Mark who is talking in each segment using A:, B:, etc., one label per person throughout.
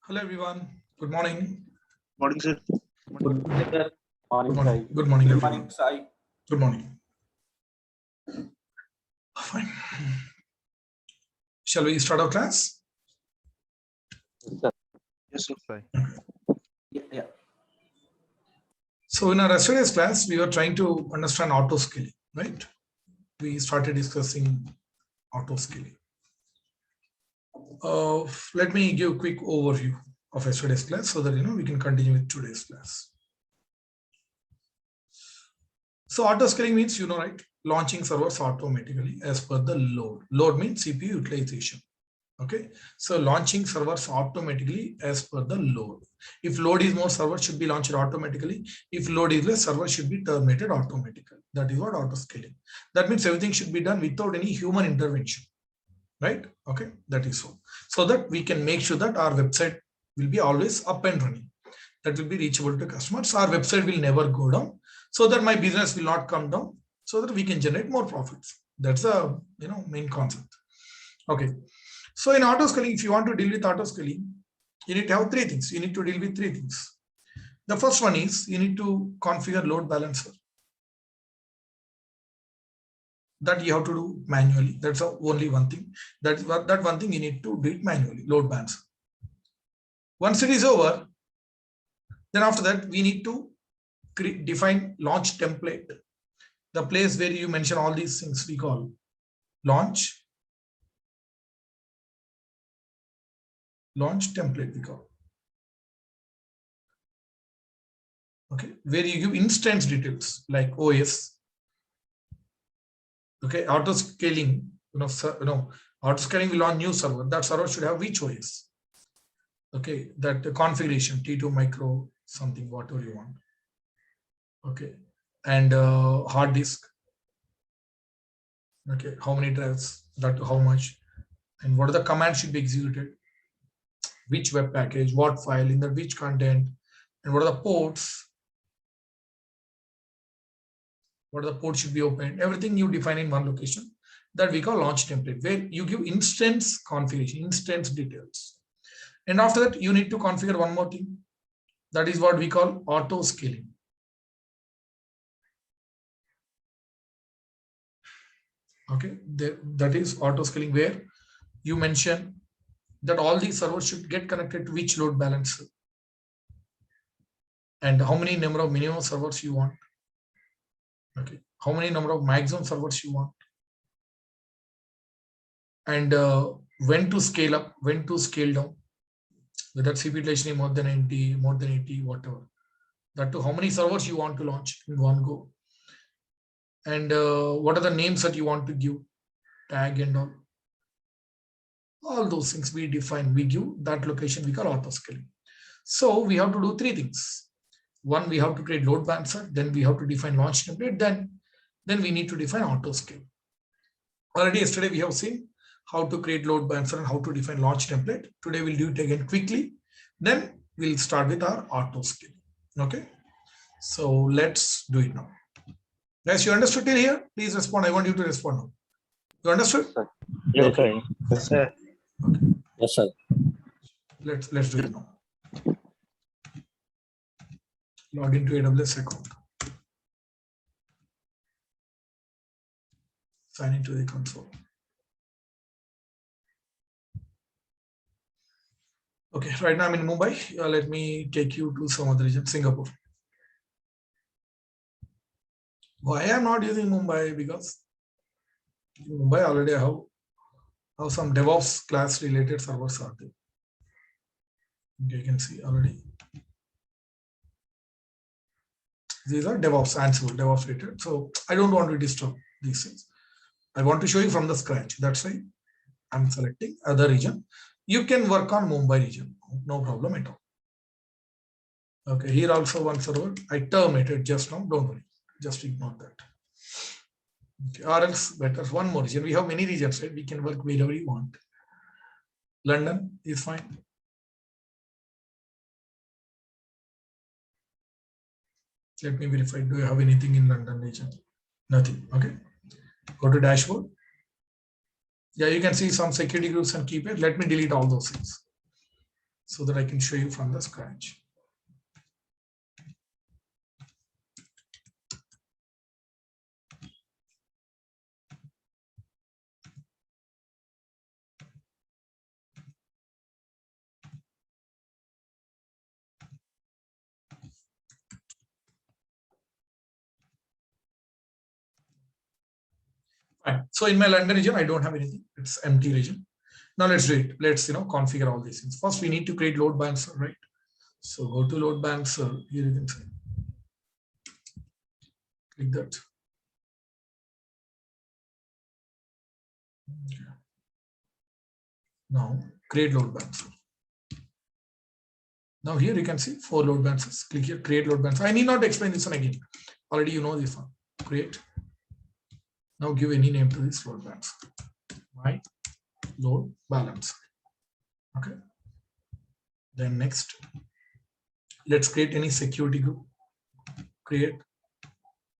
A: Hello everyone. Good morning.
B: Morning, sir.
C: Good morning, sir.
A: Good morning. Good morning,
C: Good
A: everyone.
C: morning, Sai.
A: Good morning. Fine. Shall we start our class?
B: Yes, sir.
C: Yeah.
A: So in our yesterday's class, we were trying to understand auto scaling, right? We started discussing auto scaling. Let me give a quick overview of yesterday's class so that we can continue with today's class. So auto scaling means right, launching servers automatically as per the load. Load means CPU utilization. Okay, so launching servers automatically as per the load. If load is more, server should be launched automatically. If load is less, server should be terminated automatically. That is what auto scaling. That means everything should be done without any human intervention, right? Okay, that is so that we can make sure that our website will be always up and running. That will be reachable to customers. Our website will never go down, so that my business will not come down, so that we can generate more profits. That's the main concept. Okay. So in auto scaling, if you want to deal with auto scaling, you need to have three things. You need to deal with three things. The first one is you need to configure load balancer. That you have to do manually. That's only one thing. That one thing you need to do it manually, load balancer. Once it is over, then after that, we need to define launch template. The place where you mention all these things we call launch template we call. Okay, where you give instance details like OS. Okay, auto scaling, auto scaling will launch new server. That server should have which OS. Okay, that configuration T2 micro something, whatever you want. Okay, and hard disk. Okay, how many drives, that how much, and what are the commands should be executed, which web package, what file, in the which content, and what are the ports. What are the ports should be opened, everything you define in one location. That we call launch template, where you give instance configuration, instance details. And after that, you need to configure one more thing. That is what we call auto scaling. Okay, that is auto scaling, where you mention that all these servers should get connected to which load balancer, and how many number of minimum servers you want. Okay, how many number of maximum servers you want, and when to scale up, when to scale down, whether CPU utilization is more than 90, more than 80, whatever. That to how many servers you want to launch in one go, and what are the names that you want to give, tag and all those things we define. We give that location we call auto scaling. So we have to do three things. One, we have to create load balancer, then we have to define launch template, then we need to define auto scale. Already yesterday we have seen how to create load balancer and how to define launch template. Today we'll do it again quickly. Then we'll start with our auto scale. Okay, so let's do it now. Guys, you understood till here? Please respond. I want you to respond now. You understood?
B: Yes, sir. Yes, sir.
A: Okay.
C: Yes, sir.
A: Let's do it now. Log into AWS account. Sign into the console. Okay, right now I'm in Mumbai. Let me take you to some other region, Singapore. Why I'm not using Mumbai? Because in Mumbai already I have some DevOps class related servers are there. Okay, you can see already. These are DevOps, Ansible, DevOps related. So I don't want to disturb these things. I want to show you from the scratch. That's why I'm selecting other region. You can work on Mumbai region, no problem at all. Okay, here also one server. I terminated just now. Don't worry, just ignore that. Okay, or else better one more region. We have many regions, right? We can work wherever you want. London is fine. Let me verify. Do you have anything in London region? Nothing. Okay. Go to dashboard. Yeah, you can see some security groups and keep it. Let me delete all those things. so that I can show you from the scratch. Fine. So in my London region, I don't have anything. It's empty region. Now let's do it. Let's configure all these things. First, we need to create load balancer, right? So go to load balancer. Here you can see. Click that. Now create load balancer. Now here you can see 4 load balancers. Click here, create load balancer. I need not explain this one again. Already you know this one. Create. Now give any name to this load balancer. My load balancer. Okay. Then next, let's create any security group. Create.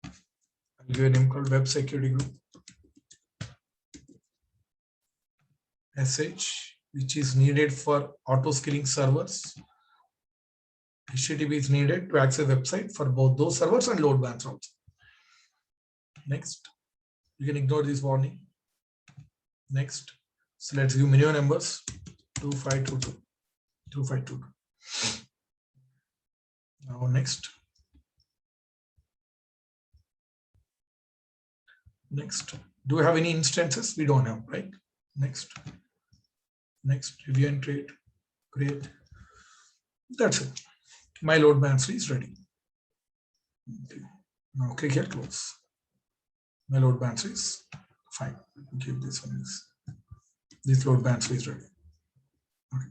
A: I'll give a name called web security group. SH, which is needed for auto scaling servers. HTTP is needed to access website for both those servers and load balancer also. Next, you can ignore this warning. Next, so let's give minimum numbers 2522. 2522. Now next. Next, do we have any instances? We don't have, right? Next. Next, review and create. That's it. My load balancer is ready. Okay. Now click here, close. My load balancer is fine. Give this one this load balancer is ready. Okay.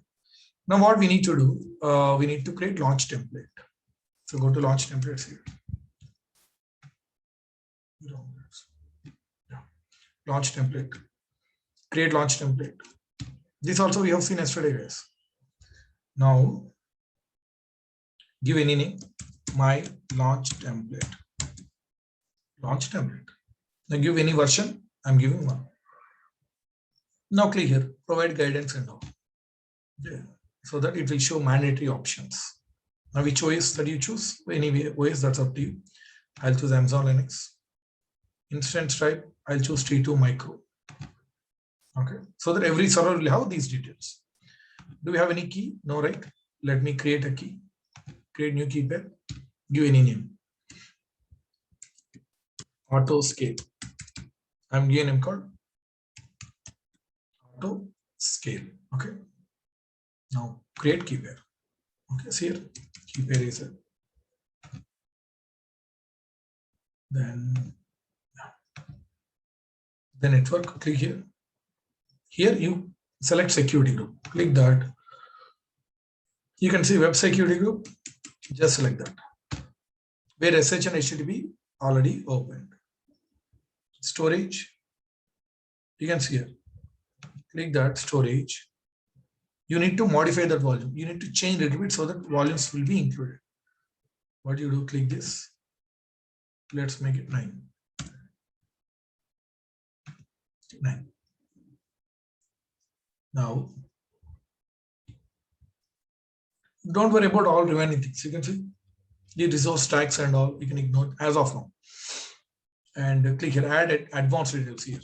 A: Now what we need to do, we need to create launch template. So go to launch templates here. Yeah. Launch template. Create launch template. This also we have seen yesterday, guys. Now give any name, my launch template. Launch template. Now give any version. I'm giving 1. Now click here, provide guidance and all. Yeah. So that it will show mandatory options. Now which OS that you choose? Any OS, that's up to you. I'll choose Amazon Linux. Instance type, I'll choose T2 micro. Okay, so that every server will have these details. Do we have any key? No, right? Let me create a key. Create new key pair. Give any name. Auto scale. I'm giving a name called auto scale. Okay. Now create key pair. Okay, see here. Key pair is it. Then the network. Click here. Here you select security group. Click that. You can see web security group. Just select that. Where SH and HTTP already opened. Storage. You can see here. Click that storage. You need to modify that volume. You need to change a little bit so that volumes will be included. What you do? Click this. Let's make it 9. 9. Now, don't worry about all remaining things. You can see the resource tags and all you can ignore as of now. And click here, add advanced details here.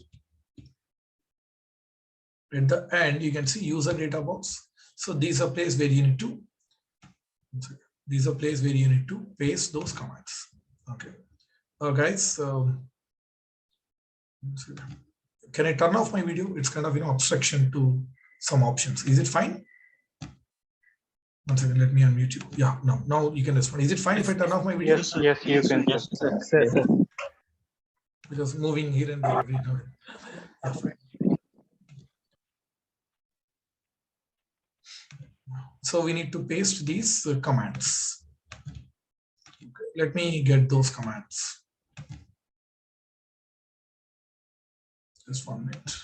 A: At the end, you can see user data box. So these are places where you need to. These are places where you need to paste those commands. Okay, guys. Can I turn off my video? It's kind of obstruction to some options. Is it fine? One second, let me unmute you. Yeah, no, now you can respond. Is it fine if I turn off my video?
B: Yes, yes, you can.
C: Yes, sir.
A: Because moving here and there every now and then. Yeah, fine. So we need to paste these commands. Okay, let me get those commands. Just 1 minute.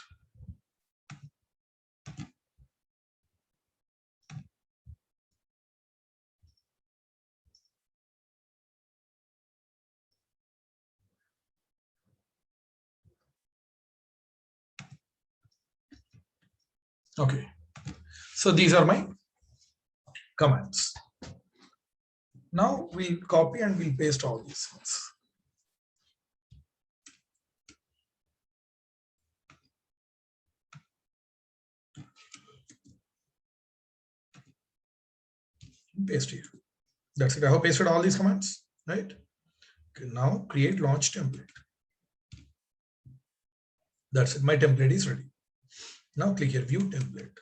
A: Okay, so these are my commands. Now we'll copy and we'll paste all these things. Paste here. That's it. I have pasted all these commands, right? Okay, now create launch template. That's it. My template is ready. Now click here, view template.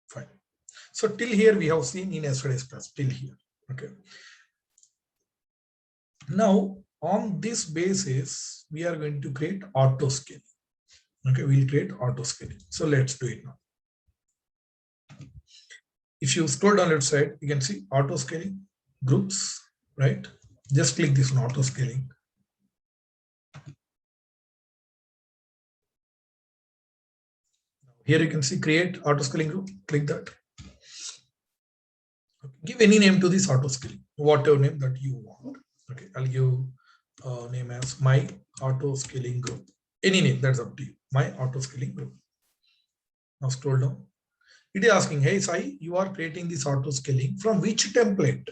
A: Fine. So till here we have seen in yesterday's class, till here. Okay. Now on this basis, we are going to create auto scaling. Okay, we'll create auto scaling. So let's do it now. If you scroll down left side, you can see auto scaling groups, right? Just click this on auto scaling. Here you can see create auto scaling group. Click that. Give any name to this auto scaling, whatever name that you want. Okay, I'll give name as my auto scaling group. Any name, that's up to you. My auto scaling group. Now scroll down. It is asking, hey Sai, you are creating this auto scaling from which template?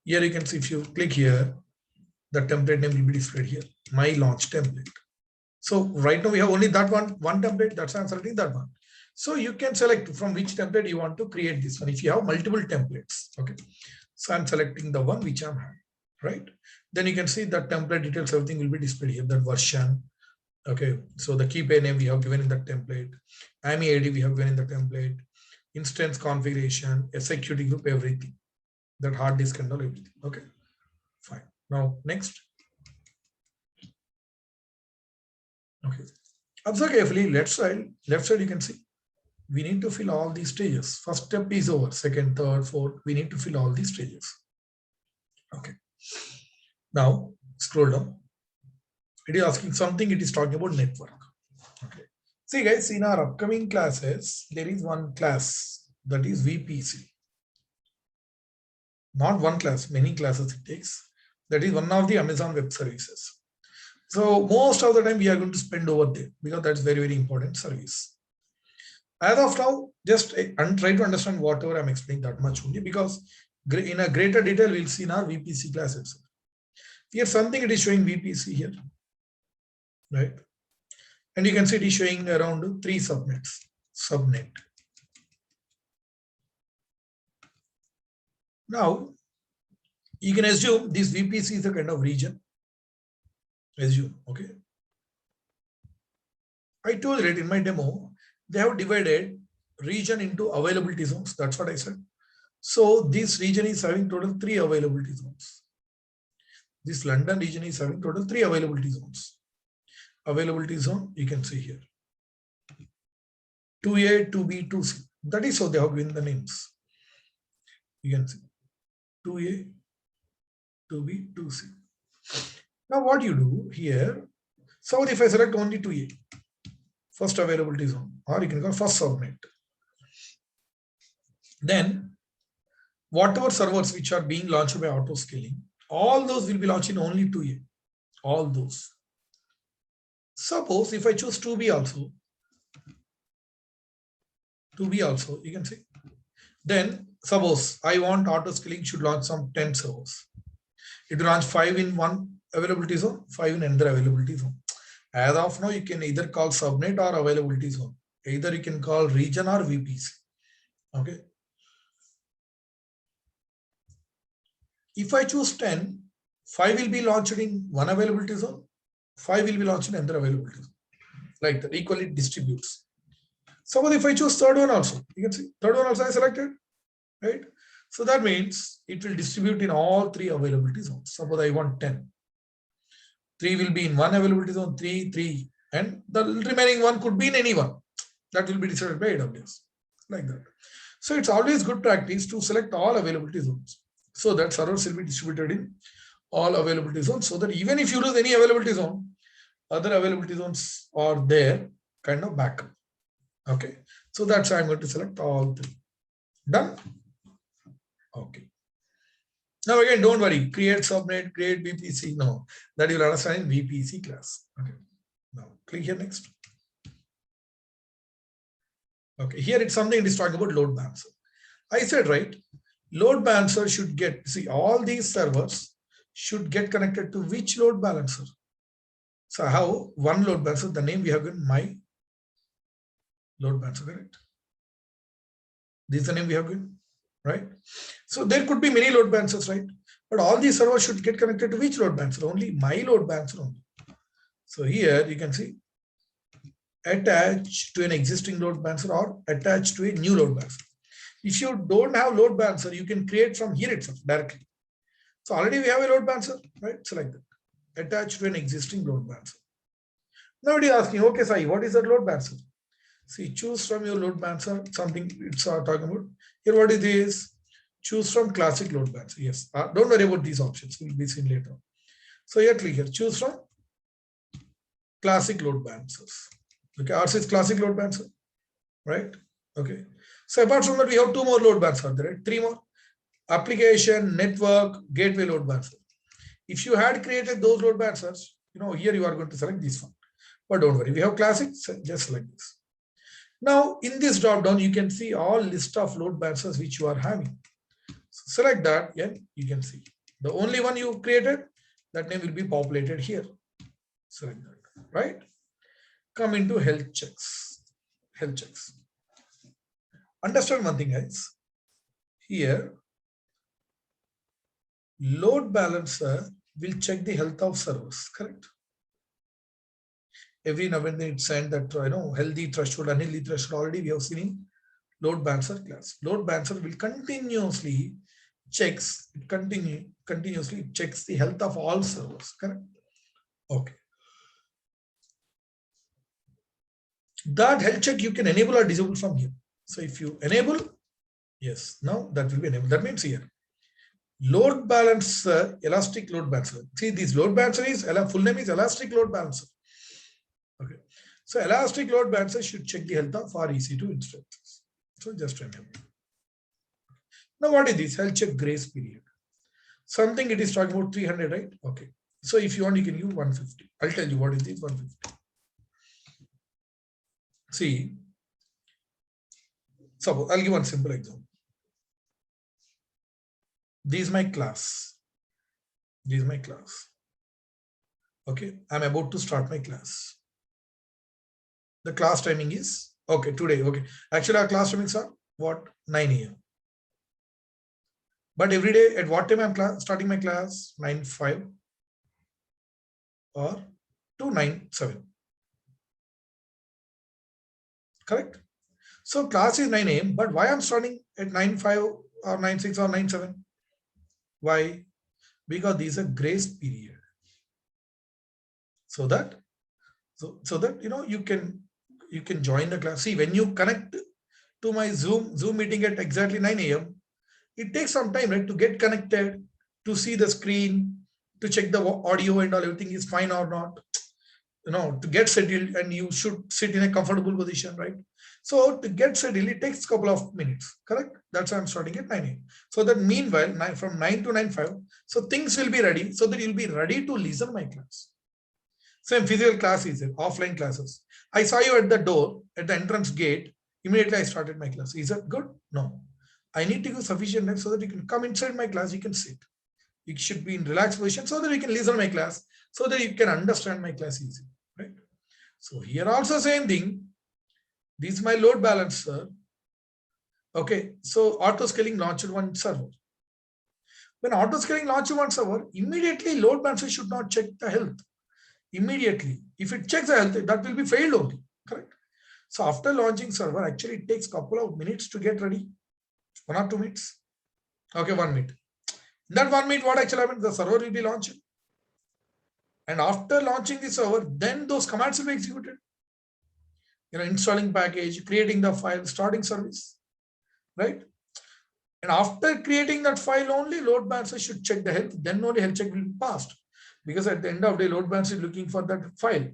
A: Here you can see if you click here, the template name will be displayed here. My launch template. So right now we have only that one template. That's why I'm selecting that one. So you can select from which template you want to create this one. If you have multiple templates, okay. So I'm selecting the one which I'm having, right? Then you can see that template details, everything will be displayed here. That version, okay. So the key pair name we have given in that template, IME ID we have given in the template, instance configuration, security group, everything. That hard disk and all everything. Okay, fine. Now next. Okay. Observe carefully. Left side you can see. We need to fill all these stages. First step is over. Second, third, fourth. We need to fill all these stages. Okay. Now scroll down. It is asking something. It is talking about network. Okay. See guys, in our upcoming classes, there is one class that is VPC. Not one class, many classes it takes. That is one of the Amazon Web Services. So most of the time we are going to spend over there because that's very, very important service. As of now, just try to understand whatever I'm explaining that much only, because in a greater detail, we'll see in our VPC class itself. Here something it is showing VPC here, right? And you can see it is showing around 3 subnets. Subnet. Now, you can assume this VPC is a kind of region. Assume, okay. I told it in my demo, they have divided region into availability zones. That's what I said. So this region is having total 3 availability zones. This London region is having total 3 availability zones. Availability zone, you can see here. 2A, 2B, 2C. That is how they have given the names. You can see 2A, 2B, 2C. Now what you do here, so if I select only 2A, first availability zone, or you can call first subnet. Then whatever servers which are being launched by auto scaling, all those will be launched in only 2A. All those. Suppose if I choose 2B also, you can see. Then suppose I want auto scaling should launch some 10 servers. It will launch 5 in one availability zone, 5 in another availability zone. As of now, you can either call subnet or availability zone. Either you can call region or VPC. Okay. If I choose 10, 5 will be launched in one availability zone, 5 will be launched in another availability zone. Like that, equally distributes. Suppose if I choose third one also, you can see third one also I selected, right? So that means it will distribute in all 3 availability zones. Suppose I want 10. 3 will be in one availability zone, 3, and the remaining one could be in any one. That will be decided by AWS, like that. So it's always good practice to select all availability zones, so that servers will be distributed in all availability zones, so that even if you lose any availability zone, other availability zones are there, kind of backup. Okay, so that's why I'm going to select all 3. Done. Okay. Now again, don't worry, create subnet, create VPC. No, that you'll understand in VPC class. Okay. Now click here next. Okay, here it's something it is talking about load balancer. I said, right, load balancer should get, see, all these servers should get connected to which load balancer? So I have one load balancer, the name we have given my load balancer, correct? This is the name we have given, right? So there could be many load balancers, right? But all these servers should get connected to which load balancer? Only my load balancer only. So here you can see attached to an existing load balancer or attached to a new load balancer. If you don't have load balancer, you can create from here itself directly. So already we have a load balancer, right? Select that. Attached to an existing load balancer. Now it is asking, okay, Sai, what is that load balancer? See, choose from your load balancer, something it's talking about. Here, what is this? Choose from classic load balancer. Yes, don't worry about these options. Will be seen later. So here, click here. Choose from classic load balancers. Okay, ours is classic load balancer, right? Okay. So apart from that, we have two more load balancers, right? Three more. Application, network, gateway load balancer. If you had created those load balancers, here you are going to select this one. But don't worry, we have classic, just like this. Now, in this drop down, you can see all list of load balancers which you are having. So select that, and you can see the only one you created, that name will be populated here. Select that, right? Come into health checks. Health checks. Understand one thing, guys. Here, load balancer will check the health of servers, correct? Every now and then it's sent that healthy threshold, unhealthy threshold. Already we have seen in load balancer class. Load balancer will continuously continuously checks the health of all servers, correct? Okay. That health check you can enable or disable from here. So if you enable, yes, now that will be enabled. That means here, load balancer, elastic load balancer. See, this load balancer is, full name is elastic load balancer. Okay. So elastic load balancer should check the health of our EC2 instances. So just remember. Now what is this? Health check grace period. Something it is talking about 300, right? Okay. So if you want, you can use 150. I'll tell you what is this 150. See, so I'll give one simple example. This is my class. This is my class. Okay. I'm about to start my class. The class timing is, okay, today, okay. Actually, our class timings are what? 9 a.m. But every day, at what time I'm starting my class? 9:05 or 2:97. Correct? So class is 9 a.m. But why I'm starting at 9:05 or 9:06 or 9:07? Why? Because this is a grace period. So that you can join the class. See, when you connect to my Zoom meeting at exactly 9 a.m., it takes some time, right, to get connected, to see the screen, to check the audio and all, everything is fine or not, to get settled, and you should sit in a comfortable position, right? So to get settled, it takes a couple of minutes, correct? That's why I'm starting at 9 a.m. So that meanwhile, from 9 to 9:05, so things will be ready so that you'll be ready to listen my class. Same physical class is it, offline classes. I saw you at the door, at the entrance gate. Immediately I started my class. Is that good? No. I need to give sufficient time so that you can come inside my class, you can sit. You should be in relaxed position so that you can listen my class, so that you can understand my class easily, right? So here also same thing. This is my load balancer. Okay, so auto scaling launched one server. When auto scaling launched one server, immediately load balancer should not check the health. Immediately, if it checks the health, that will be failed only, correct? So after launching server, actually it takes a couple of minutes to get ready. 1 or 2 minutes. Okay, 1 minute. In that 1 minute, what actually happens? The server will be launched. And after launching the server, then those commands will be executed. Installing package, creating the file, starting service, right? And after creating that file only, load balancer should check the health. Then only health check will be passed. Because at the end of the day, load balancer is looking for that file.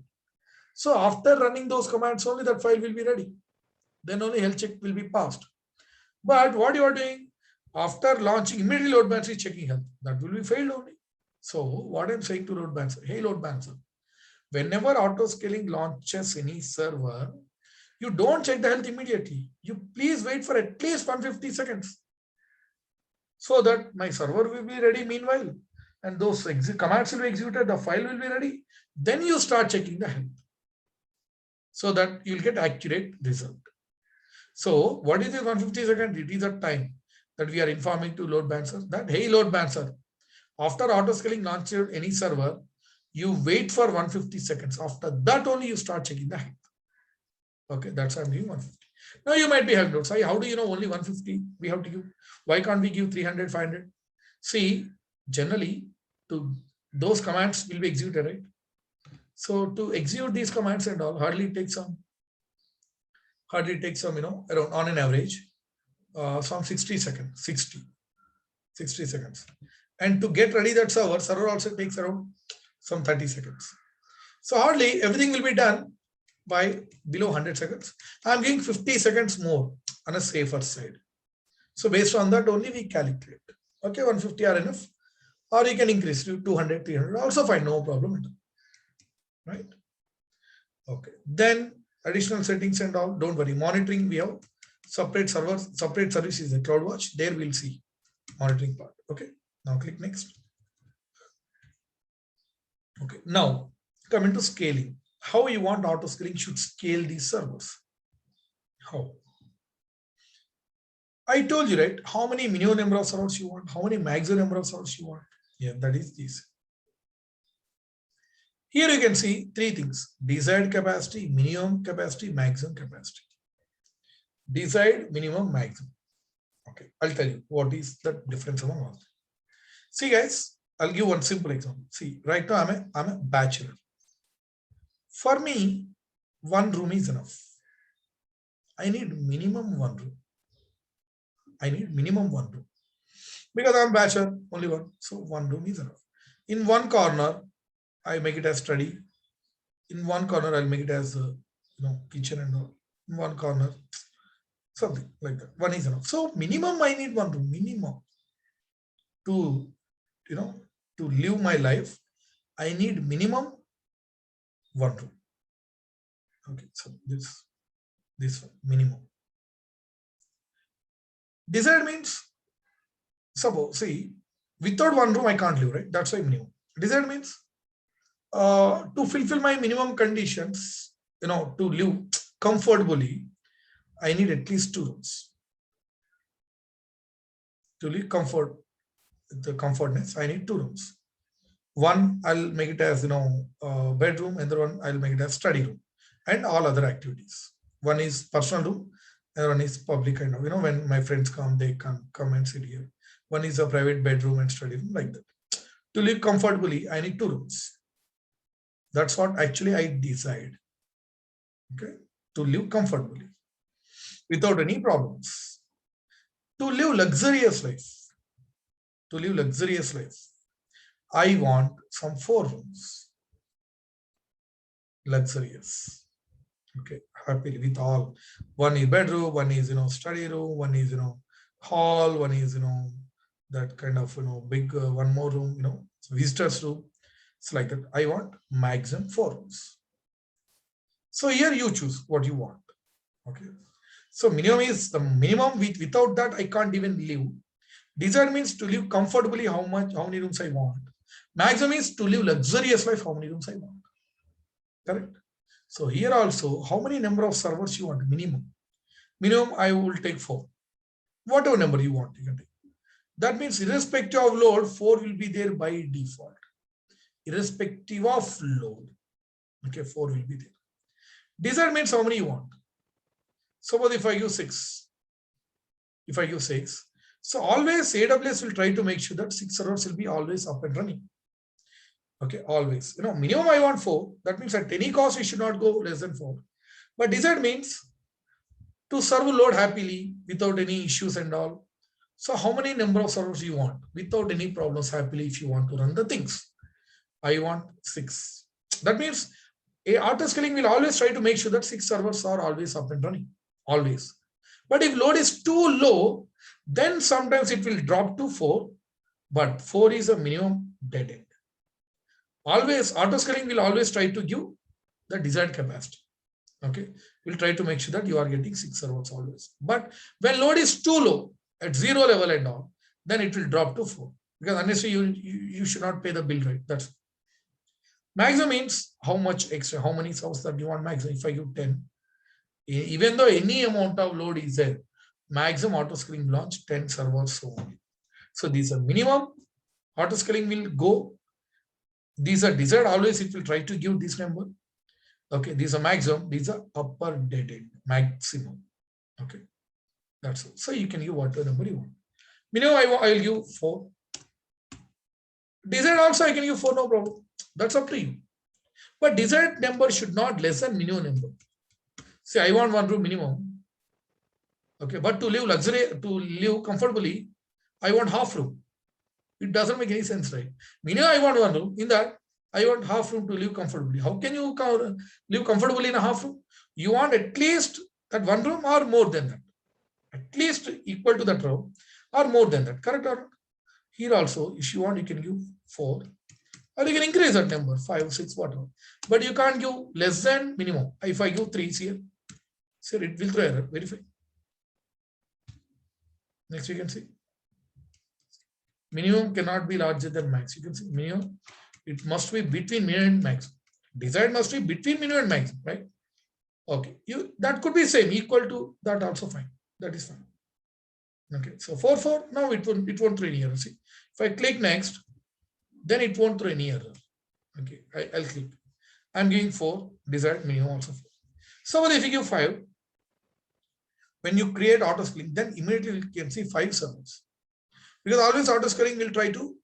A: So after running those commands, only that file will be ready. Then only health check will be passed. But what you are doing after launching, immediately load balancer is checking health. That will be failed only. So what I'm saying to load balancer, hey load balancer, whenever auto scaling launches any server, you don't check the health immediately. You please wait for at least 150 seconds. so that my server will be ready meanwhile, and those commands will be executed, the file will be ready. Then you start checking the health so that you'll get accurate result. So what is the 150 seconds? It is a time that we are informing to load balancer that, hey, load balancer, after auto scaling launch any server, you wait for 150 seconds. After that only you start checking the health. Okay, that's why I'm giving 150. Now you might be having notes. How do you know only 150 we have to give? Why can't we give 300, 500? See, generally, to those commands will be executed, right? So to execute these commands and all, hardly takes some, around on an average, some 60 seconds, 60 seconds. And to get ready that server also takes around some 30 seconds. So hardly everything will be done by below 100 seconds. I'm giving 50 seconds more on a safer side. So based on that only we calculate. Okay, 150 are enough. Or you can increase to 200, 300, also fine, no problem at all. Right? Okay. Then additional settings and all, don't worry. Monitoring, we have separate servers, separate service is a CloudWatch. There we'll see monitoring part. Okay. Now click next. Okay. Now come into scaling. How you want auto scaling should scale these servers. How? I told you, right? How many minimum number of servers you want? How many maximum number of servers you want? Yeah, that is this. Here you can see three things: desired capacity, minimum capacity, maximum capacity. Desired, minimum, maximum. Okay, I'll tell you what is the difference among all. See, guys, I'll give one simple example. See, right now I'm a bachelor. For me, one room is enough. I need minimum one room. I need minimum one room. Because I'm bachelor, only one. So one room is enough. In one corner, I make it as study. In one corner, I'll make it as kitchen and all. In one corner, something like that. One is enough. So minimum, I need one room. Minimum to to live my life, I need minimum one room. Okay, so this one, minimum. Desired means, suppose, see, without one room, I can't live, right? That's why minimum. Desired means to fulfill my minimum conditions, to live comfortably, I need at least two rooms. To live the comfortness, I need two rooms. One, I'll make it as, bedroom, and the one I'll make it as study room and all other activities. One is personal room, and one is public kind of, when my friends come, they can come and sit here. One is a private bedroom and study room, like that. To live comfortably, I need two rooms. That's what actually I decide. Okay, to live comfortably without any problems. To live luxurious life. To live luxurious life, I want some 4 rooms. Luxurious. Okay, happily with all. One is bedroom, one is study room, one is hall, one is that kind of big one more room, visitors room. It's like that. I want maximum 4 rooms. So here you choose what you want. Okay. So minimum is the minimum. Without that, I can't even live. Desired means to live comfortably, how many rooms I want. Maximum is to live luxurious life, how many rooms I want. Correct? So here also, how many number of servers you want? Minimum. Minimum, I will take 4. Whatever number you want, you can take. That means irrespective of load, 4 will be there by default. Irrespective of load. Okay, 4 will be there. Desired means how many you want. Suppose if I give 6. If I give 6. So always AWS will try to make sure that 6 servers will be always up and running. Okay, always. Minimum I want 4. That means at any cost, it should not go less than 4. But desired means to serve load happily without any issues and all. So how many number of servers you want without any problems happily if you want to run the things? I want 6. That means auto scaling will always try to make sure that 6 servers are always up and running. Always. But if load is too low, then sometimes it will drop to 4. But 4 is a minimum dead end. Always, auto scaling will always try to give the desired capacity. Okay, we'll try to make sure that you are getting 6 servers always. But when load is too low, at 0 level and all, then it will drop to 4. Because unless you should not pay the bill, right? That's maximum means how much extra, how many servers that you want maximum. If I give 10, even though any amount of load is there, maximum auto scaling launch 10 servers only. So these are minimum. Auto scaling will go. These are desired. Always it will try to give this number. Okay, these are maximum. These are upper dated maximum. Okay, that's all. So you can give whatever number you want. Minimum I will give 4. Desired also I can give 4, no problem. That's up to you. But desired number should not less than minimum number. See, I want 1 room minimum. Okay, but to live luxury, to live comfortably, I want half room. It doesn't make any sense, right? Minimum I want 1 room. In that, I want half room to live comfortably. How can you live comfortably in a half room? You want at least that 1 room or more than that. At least equal to that room or more than that. Correct or not? Here also, if you want, you can give 4. Or you can increase that number, 5, 6, whatever. But you can't give less than minimum. If I give 3 here, so it will throw error. Verify. Next, you can see. Minimum cannot be larger than max. You can see minimum. It must be between minimum and max. Desired must be between minimum and max, right? Okay. That could be same, equal to that also fine. That is fine. Okay. So 4, 4. Now it won't throw any error. See, if I click next, then it won't throw any error. Okay. I'll click. I'm giving 4. Desired minimum also 4. So if you give 5, when you create auto scaling, then immediately you can see 5 servers. Because always auto scaling will try to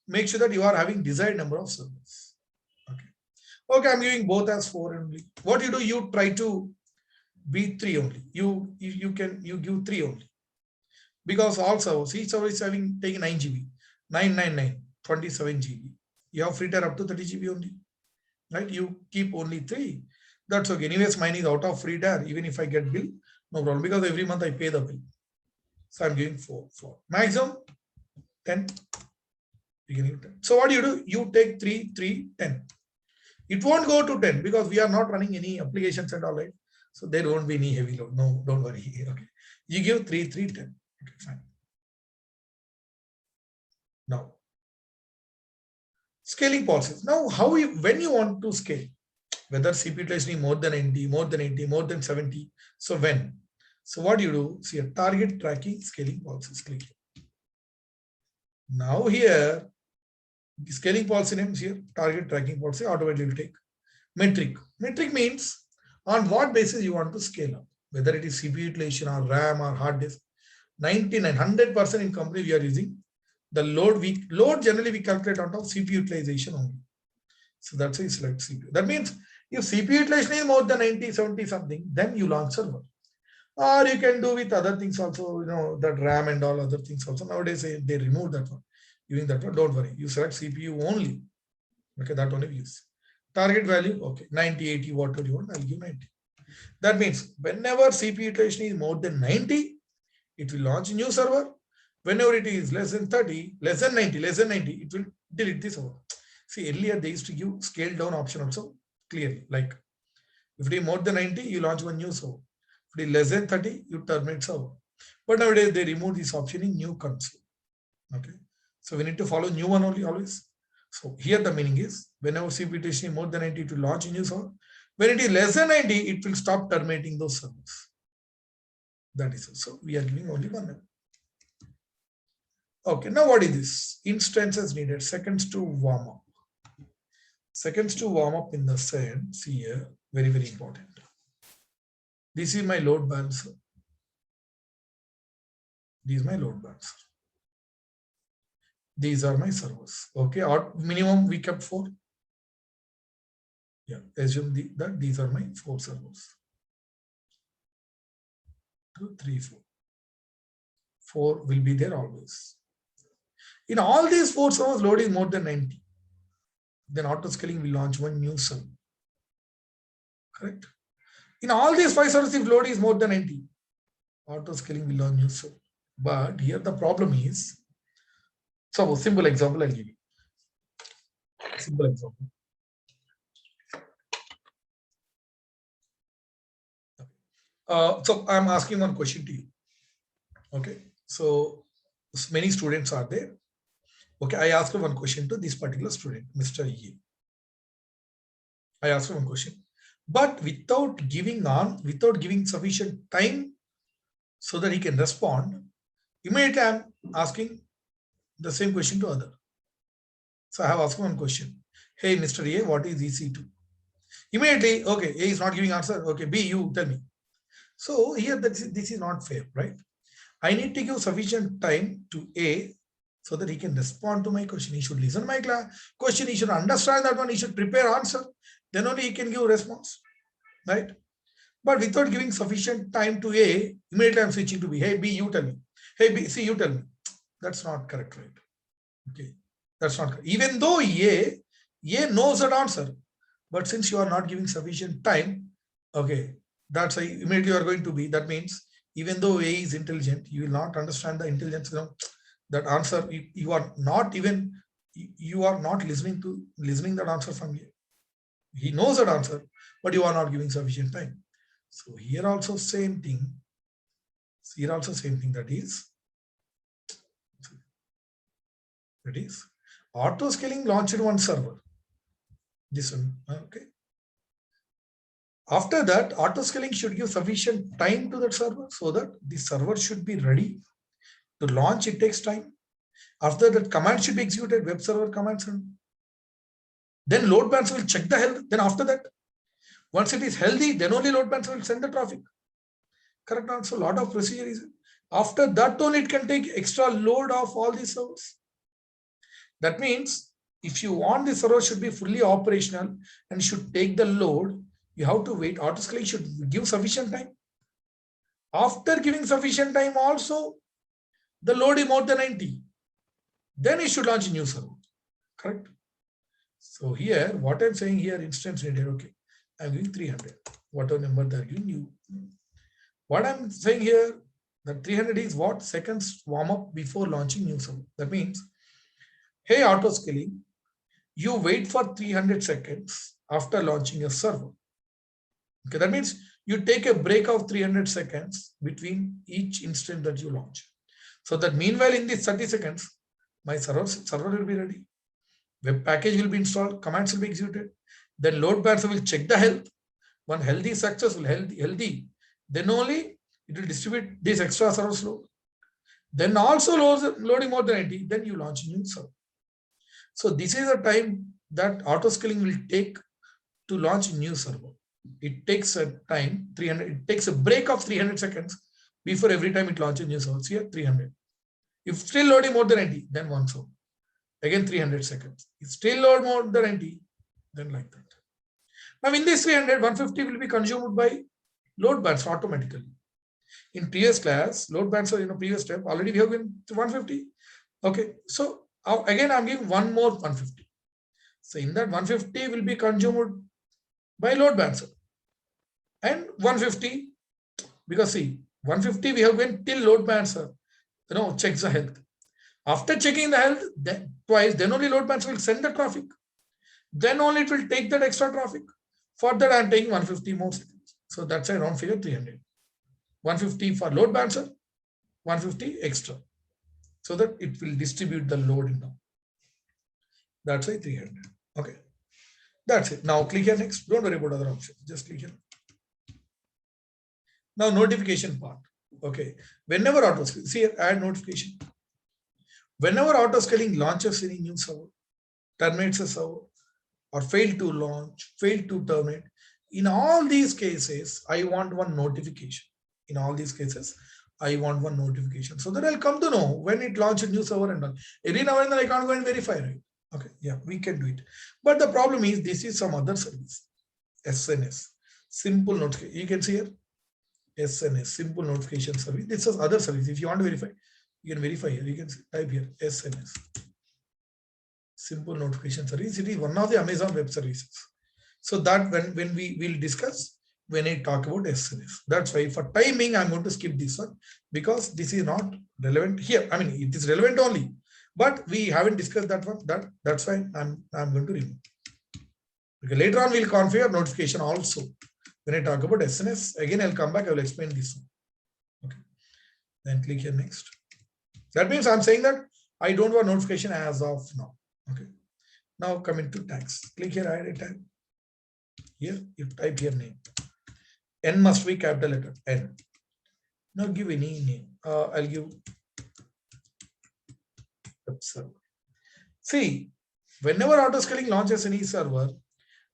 A: make sure that you are having desired number of servers. Okay. Okay, I'm giving both as 4 only. What you do, you try to be 3 only. You give 3 only. Because all servers, each server is having taken 9 GB, 999, 27 GB. You have free tier up to 30 GB only. Right? You keep only 3. That's okay. Anyways, mine is out of free tier. Even if I get bill, no problem. Because every month I pay the bill. So I'm giving 4. Maximum 10. Beginning 10. So what do? You take 3, 3, 10. It won't go to 10 because we are not running any applications and all, right? So there won't be any heavy load. No, don't worry. Okay. You give 3, 3, 10. Okay, fine. Now, scaling policies. Now, when you want to scale, whether CPU utilization more than 90, more than 80, more than 70. So when? So what you do? See a target tracking scaling policies. Click here. Now here, scaling policy names here, target tracking policy, automatically will take metric. Metric means on what basis you want to scale up, whether it is CPU utilization or RAM or hard disk. 100% in company we are using the load generally we calculate out of CPU utilization only. So that's why you select CPU. That means if CPU utilization is more than 90, 70 something, then you launch server. Or you can do with other things also, that RAM and all other things also. Nowadays they remove that one. Using that one, don't worry. You select CPU only. Okay, that only we use. Target value, okay, 90, 80, whatever you want, I'll give 90. That means whenever CPU utilization is more than 90, it will launch a new server. Whenever it is less than 30, less than 90, it will delete this server. See, earlier they used to give scale down option also clearly. Like if it is more than 90, you launch one new server. If it is less than 30, you terminate server. But nowadays they remove this option in new console. Okay. So we need to follow new one only always. So here the meaning is whenever CPU utilization is more than 90, it will launch a new server. When it is less than 90, it will stop terminating those servers. That is so. We are giving only one number. Okay, now what is this? Instances needed, seconds to warm up. Seconds to warm up in the sense here, very, very important. This is my load balancer. This is my load balancer. These are my servers. Okay, minimum we kept 4. Yeah, assume that these are my 4 servers. 2, 3, 4. 4 will be there always. In all these 4 servers, load is more than 90. Then auto scaling will launch one new server. Correct? In all these 5 servers, if load is more than 90, auto scaling will launch new server. But here the problem is, so simple example I'll give you. Simple example. So I'm asking one question to you. Okay. So many students are there. Okay, I asked one question to this particular student, Mr. E. I asked one question, but without giving sufficient time so that he can respond, immediately I'm asking the same question to other. So I have asked one question. Hey, Mr. A, what is EC2? Immediately, okay, A is not giving answer. Okay, B, you tell me. So here, this is not fair, right? I need to give sufficient time to A so that he can respond to my question. He should listen to my question. He should understand that one. He should prepare answer. Then only he can give response, right? But without giving sufficient time to A, immediately I'm switching to B. Hey, B, you tell me. Hey, B, C, you tell me. That's not correct, right? Okay, that's not correct. Even though A knows that answer, but since you are not giving sufficient time, okay, that's why immediately you are going to B. That means even though A is intelligent, you will not understand the intelligence. That answer, you are not listening that answer from A. He knows that answer, but you are not giving sufficient time. So here also same thing. That is auto scaling launched one server. This one, okay. After that, auto scaling should give sufficient time to that server so that the server should be ready to launch. It takes time. After that, command should be executed, web server commands. Then load balancer will check the health. Then after that, once it is healthy, then only load balancer will send the traffic. Correct answer. A lot of procedure is. After that, only it can take extra load of all these servers. That means if you want the server should be fully operational and should take the load, you have to wait. Auto scaling should give sufficient time. After giving sufficient time, also the load is more than 90. Then it should launch a new server. Correct? So here, what I'm saying here, instance needed, okay, I'm giving 300. Whatever number they're giving you. What I'm saying here, that 300 is what? Seconds warm up before launching new server. That means, hey, auto scaling, you wait for 300 seconds after launching a server. Okay, that means you take a break of 300 seconds between each instant that you launch. So that meanwhile, in these 30 seconds, my server will be ready. Web package will be installed, commands will be executed. Then load balancer will check the health. When healthy is successful, healthy, then only it will distribute this extra server load. Then also loading more than 80, then you launch a new server. So this is the time that auto scaling will take to launch a new server. It takes a time, 300, it takes a break of 300 seconds before every time it launches a new server. So here 300. If still loading more than 80, then one server. Again 300 seconds. If still load more than 80, then like that. Now in this 300, 150 will be consumed by load balancer automatically. In previous class, load balancer, previous step, already we have been 150. Okay, so again I'm giving one more 150. So in that 150 will be consumed by load balancer. And 150, because see, 150 we have been till load balancer, checks the health. After checking the health, then twice, then only load balancer will send the traffic. Then only it will take that extra traffic. For that, I'm taking 150 more seconds. So that's a round figure 300. 150 for load balancer, 150 extra. So that it will distribute the load in now. That's why 300. Okay. That's it. Now click here next. Don't worry about other options. Just click here. Now notification part. Okay. Whenever auto scaling, see here, add notification. Whenever auto scaling launches any new server, terminates a server, or fail to launch, fail to terminate, in all these cases, I want one notification. In all these cases, I want one notification so that I'll come to know when it launches a new server and all. Every now and then I can't go and verify, right? Okay, yeah, we can do it. But the problem is this is some other service. SNS, simple notification. You can see here, SNS, simple notification service. This is other service. If you want to verify, you can verify here. You can type here, SNS. Simple notification service. It is one of the Amazon web services. So that when we will discuss when I talk about SNS. That's why for timing, I'm going to skip this one because this is not relevant here. I mean, it is relevant only, but we haven't discussed that one. That's why I'm going to remove. Okay, later on, we'll configure notification also. When I talk about SNS, again, I'll come back. I will explain this one. Okay. Then click here next. That means I'm saying that I don't want notification as of now. Okay. Now coming to tags. Click here, add a tag. Here, you type your name. N must be capital letter N. Now give any name. I'll give web server. See, whenever autoscaling launches any server,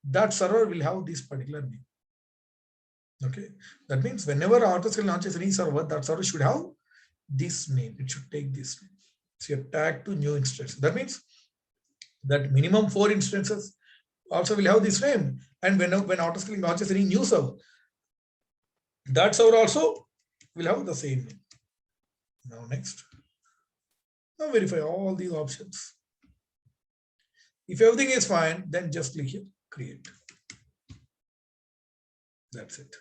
A: that server will have this particular name. Okay. That means whenever autoscaling launches any server, that server should have this name. It should take this name. So your tag to new instance. That means that minimum 4 instances also will have this name. And when autoscaling launches any new server, that server also will have the same name. Now next. Now verify all these options. If everything is fine, then just click here, create. That's it.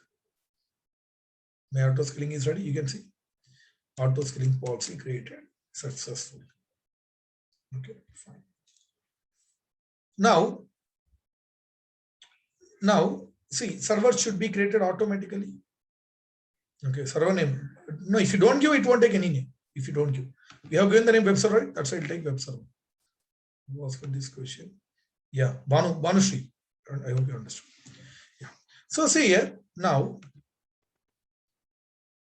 A: My autoscaling is ready. You can see autoscaling policy created successfully. Okay, fine. Now see, server should be created automatically. Okay, server name. No, if you don't give, it won't take any name. If you don't give, we have given the name web server, right? That's why it'll take web server. Who asked for this question? Yeah, Banushree. I hope you understood. Yeah. So see here now,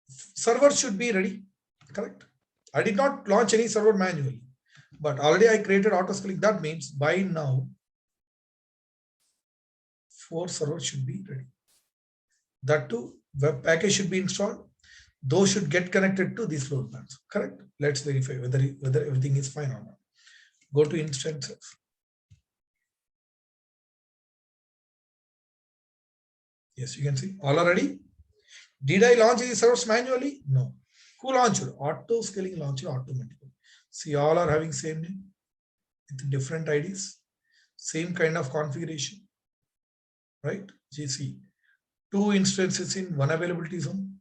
A: server should be ready. Correct. I did not launch any server manually, but already I created autoscaling. That means by now, 4 servers should be ready. That too, web package should be installed. Those should get connected to these load balancer. Correct. Let's verify whether everything is fine or not. Go to instances. Yes, you can see all are ready. Did I launch these servers manually? No. Who launched? Auto scaling launched automatically. See, all are having same name with different IDs, same kind of configuration, right? GC, 2 instances in one availability zone,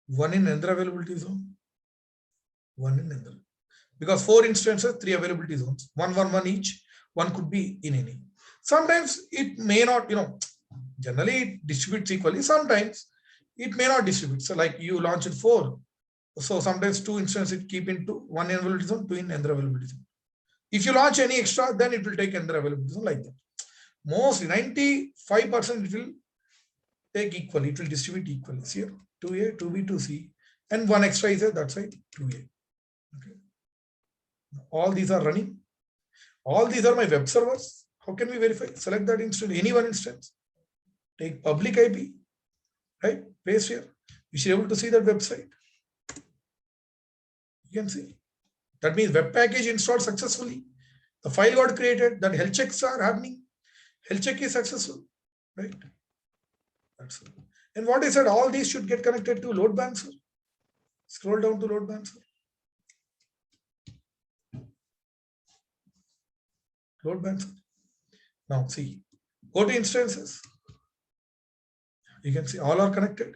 A: 1 in another availability zone, 1 in another. Because 4 instances, 3 availability zones, 1 each. One could be in any. Sometimes it may not, generally it distributes equally. Sometimes it may not distribute. So like you launch it 4. So sometimes 2 instances it keep into 1 in availability zone, 2 in another availability zone. If you launch any extra, then it will take another availability zone like that. Mostly 95% it will take equally. It will distribute equally. See here, 2A, 2B, 2C, and 1 extra is there. That's why 2A. Okay. All these are running. All these are my web servers. How can we verify? Select that instance, any one instance. Take public IP, right? Paste here. You should be able to see that website. You can see. That means web package installed successfully. The file got created. That health checks are happening. Health check is successful, right? That's it. And what I said, all these should get connected to load balancer. Scroll down to load balancer. Load balancer. Now see, go to instances. You can see all are connected.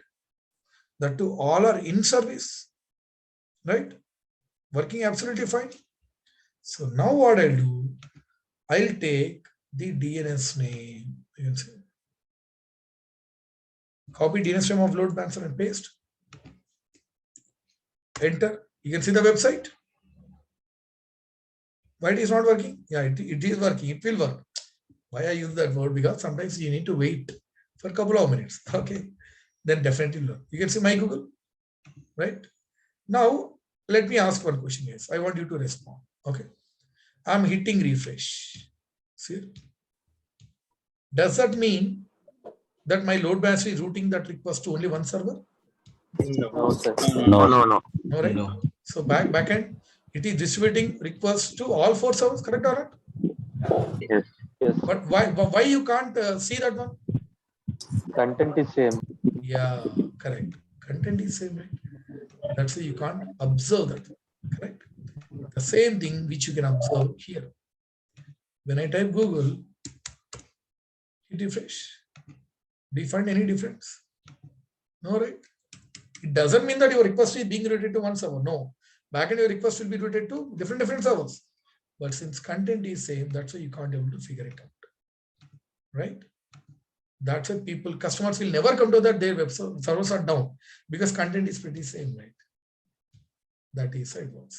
A: That too, all are in service, right? Working absolutely fine. So now what I'll do, I'll take the DNS name. You can see. Copy DNS name of load balancer and paste. Enter. You can see the website. Why it is not working? Yeah, it is working. It will work. Why I use that word? Because sometimes you need to wait for a couple of minutes. Okay. Then definitely work. You can see my Google, right? Now, let me ask one question. Yes, I want you to respond. Okay. I'm hitting refresh. See? Does that mean that my load balancer is routing that request to only one server?
B: No, sir.
D: No.
A: No, right? No. So backend, it is distributing requests to all 4 servers, correct or not?
D: Yes.
A: But why you can't see that one?
B: Content is same.
A: Yeah, correct. Content is same, right? That's why you can't observe that, correct? The same thing which you can observe here. When I type Google, hit refresh. Do you find any difference? No, right? It doesn't mean that your request is being routed to one server. No. Backend your request will be routed to different servers. But since content is same, that's why you can't be able to figure it out. Right? That's why customers will never come to that their web servers are down because content is pretty same, right? That is how it works.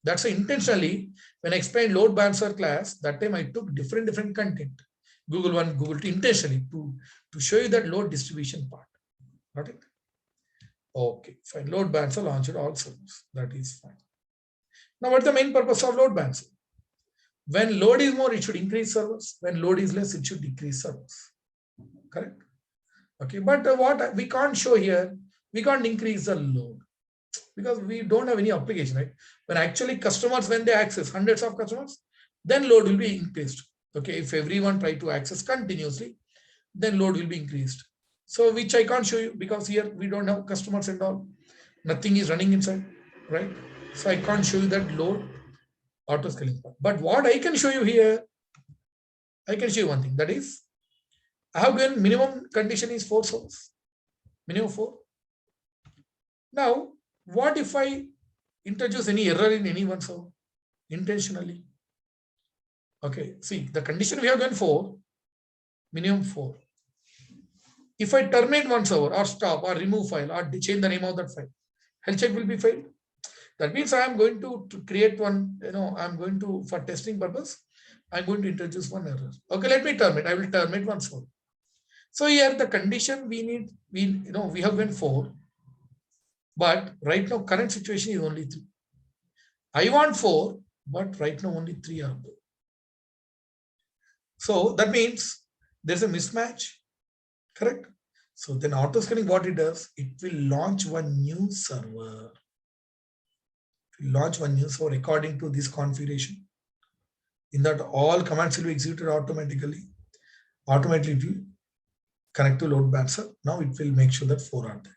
A: That's why intentionally, when I explained load balancer class, that time I took different content. Google 1, Google 2, intentionally to show you that load distribution part. Got it? Okay, fine. Load balancer launched all servers. That is fine. Now, what's the main purpose of load balancer? When load is more, it should increase servers. When load is less, it should decrease servers. Correct? Okay, but what we can't show here, we can't increase the load because we don't have any application, right? When actually customers, when they access hundreds of customers, then load will be increased. Okay, if everyone try to access continuously, then load will be increased. So which I can't show you because here we don't have customers and all. Nothing is running inside, right? So I can't show you that load auto scaling part. But what I can show you here, I can show you one thing. That is, I have given minimum condition is 4 servers. Minimum 4. Now, what if I introduce any error in any one server intentionally? Okay, see the condition we have given 4, minimum 4. If I terminate one server or stop or remove file or change the name of that file, health check will be failed. That means I am going to create one, I'm going to, for testing purpose, I'm going to introduce one error. Okay, let me terminate. I will terminate one server. So here the condition we have given 4, but right now current situation is only 3. I want 4, but right now only 3 are there. So that means there's a mismatch, correct? So then auto scaling, what it does, it will launch one new server. It will launch one new server according to this configuration. In that all commands will be executed automatically. Automatically it will connect to load balancer. Now it will make sure that 4 are there.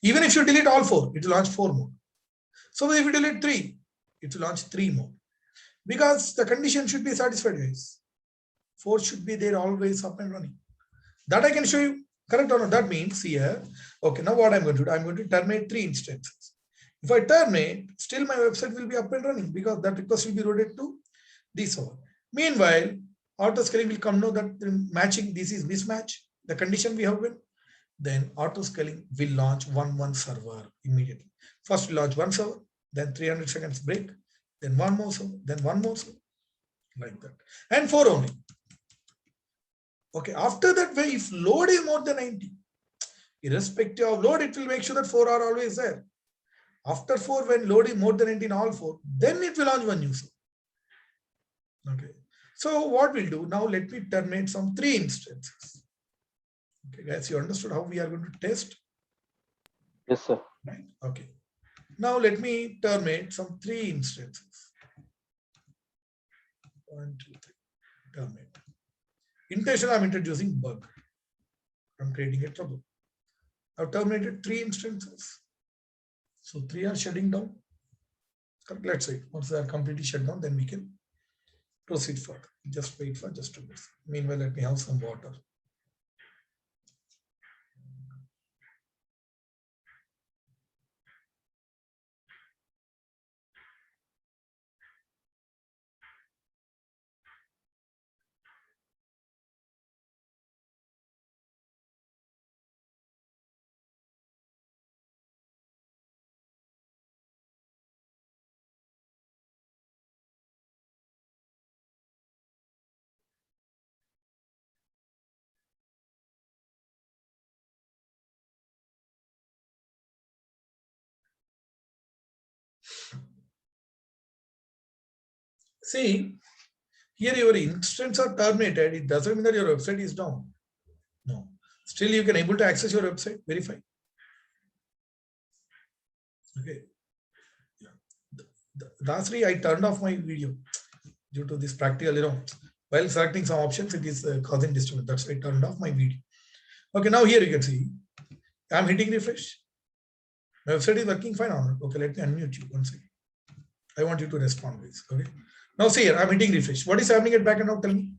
A: Even if you delete all 4, it will launch 4 more. So if you delete 3, it will launch 3 more. Because the condition should be satisfied, guys. 4 should be there always up and running. That I can show you, correct or not? That means here, okay, now what I'm going to do, I'm going to terminate 3 instances. If I terminate, still my website will be up and running because that request will be routed to this server. Meanwhile, auto scaling will come know that matching, this is mismatch, the condition we have given. Then auto scaling will launch one server immediately. First we launch one server, then 300 seconds break, then one more server, then one more server, like that. And 4 only. Okay, after that, if load is more than 90, irrespective of load, it will make sure that 4 are always there. After 4, when load is more than 90 in all 4, then it will launch one new server. Okay, so what we'll do now, let me terminate some 3 instances. Okay, guys, you understood how we are going to test?
B: Yes, sir.
A: Right. Okay. Now let me terminate some 3 instances. 1, 2, 3. Terminate. Intentionally, I'm introducing bug. I'm creating a trouble. I've terminated 3 instances. So 3 are shutting down. Let's say once they are completely shut down, then we can proceed further. Just wait for just 2 minutes. Meanwhile, let me have some water. See, here your instance are terminated. It doesn't mean that your website is down. No. Still, you can able to access your website, verify. Okay. Yeah. Lastly, I turned off my video due to this practical, while selecting some options, it is causing disturbance. That's why I turned off my video. Okay, now here you can see, I'm hitting refresh. My website is working fine or not. Okay, let me unmute you one second. I want you to respond, please. Okay. Now see here, I'm hitting refresh. What is happening at back end now? Tell me.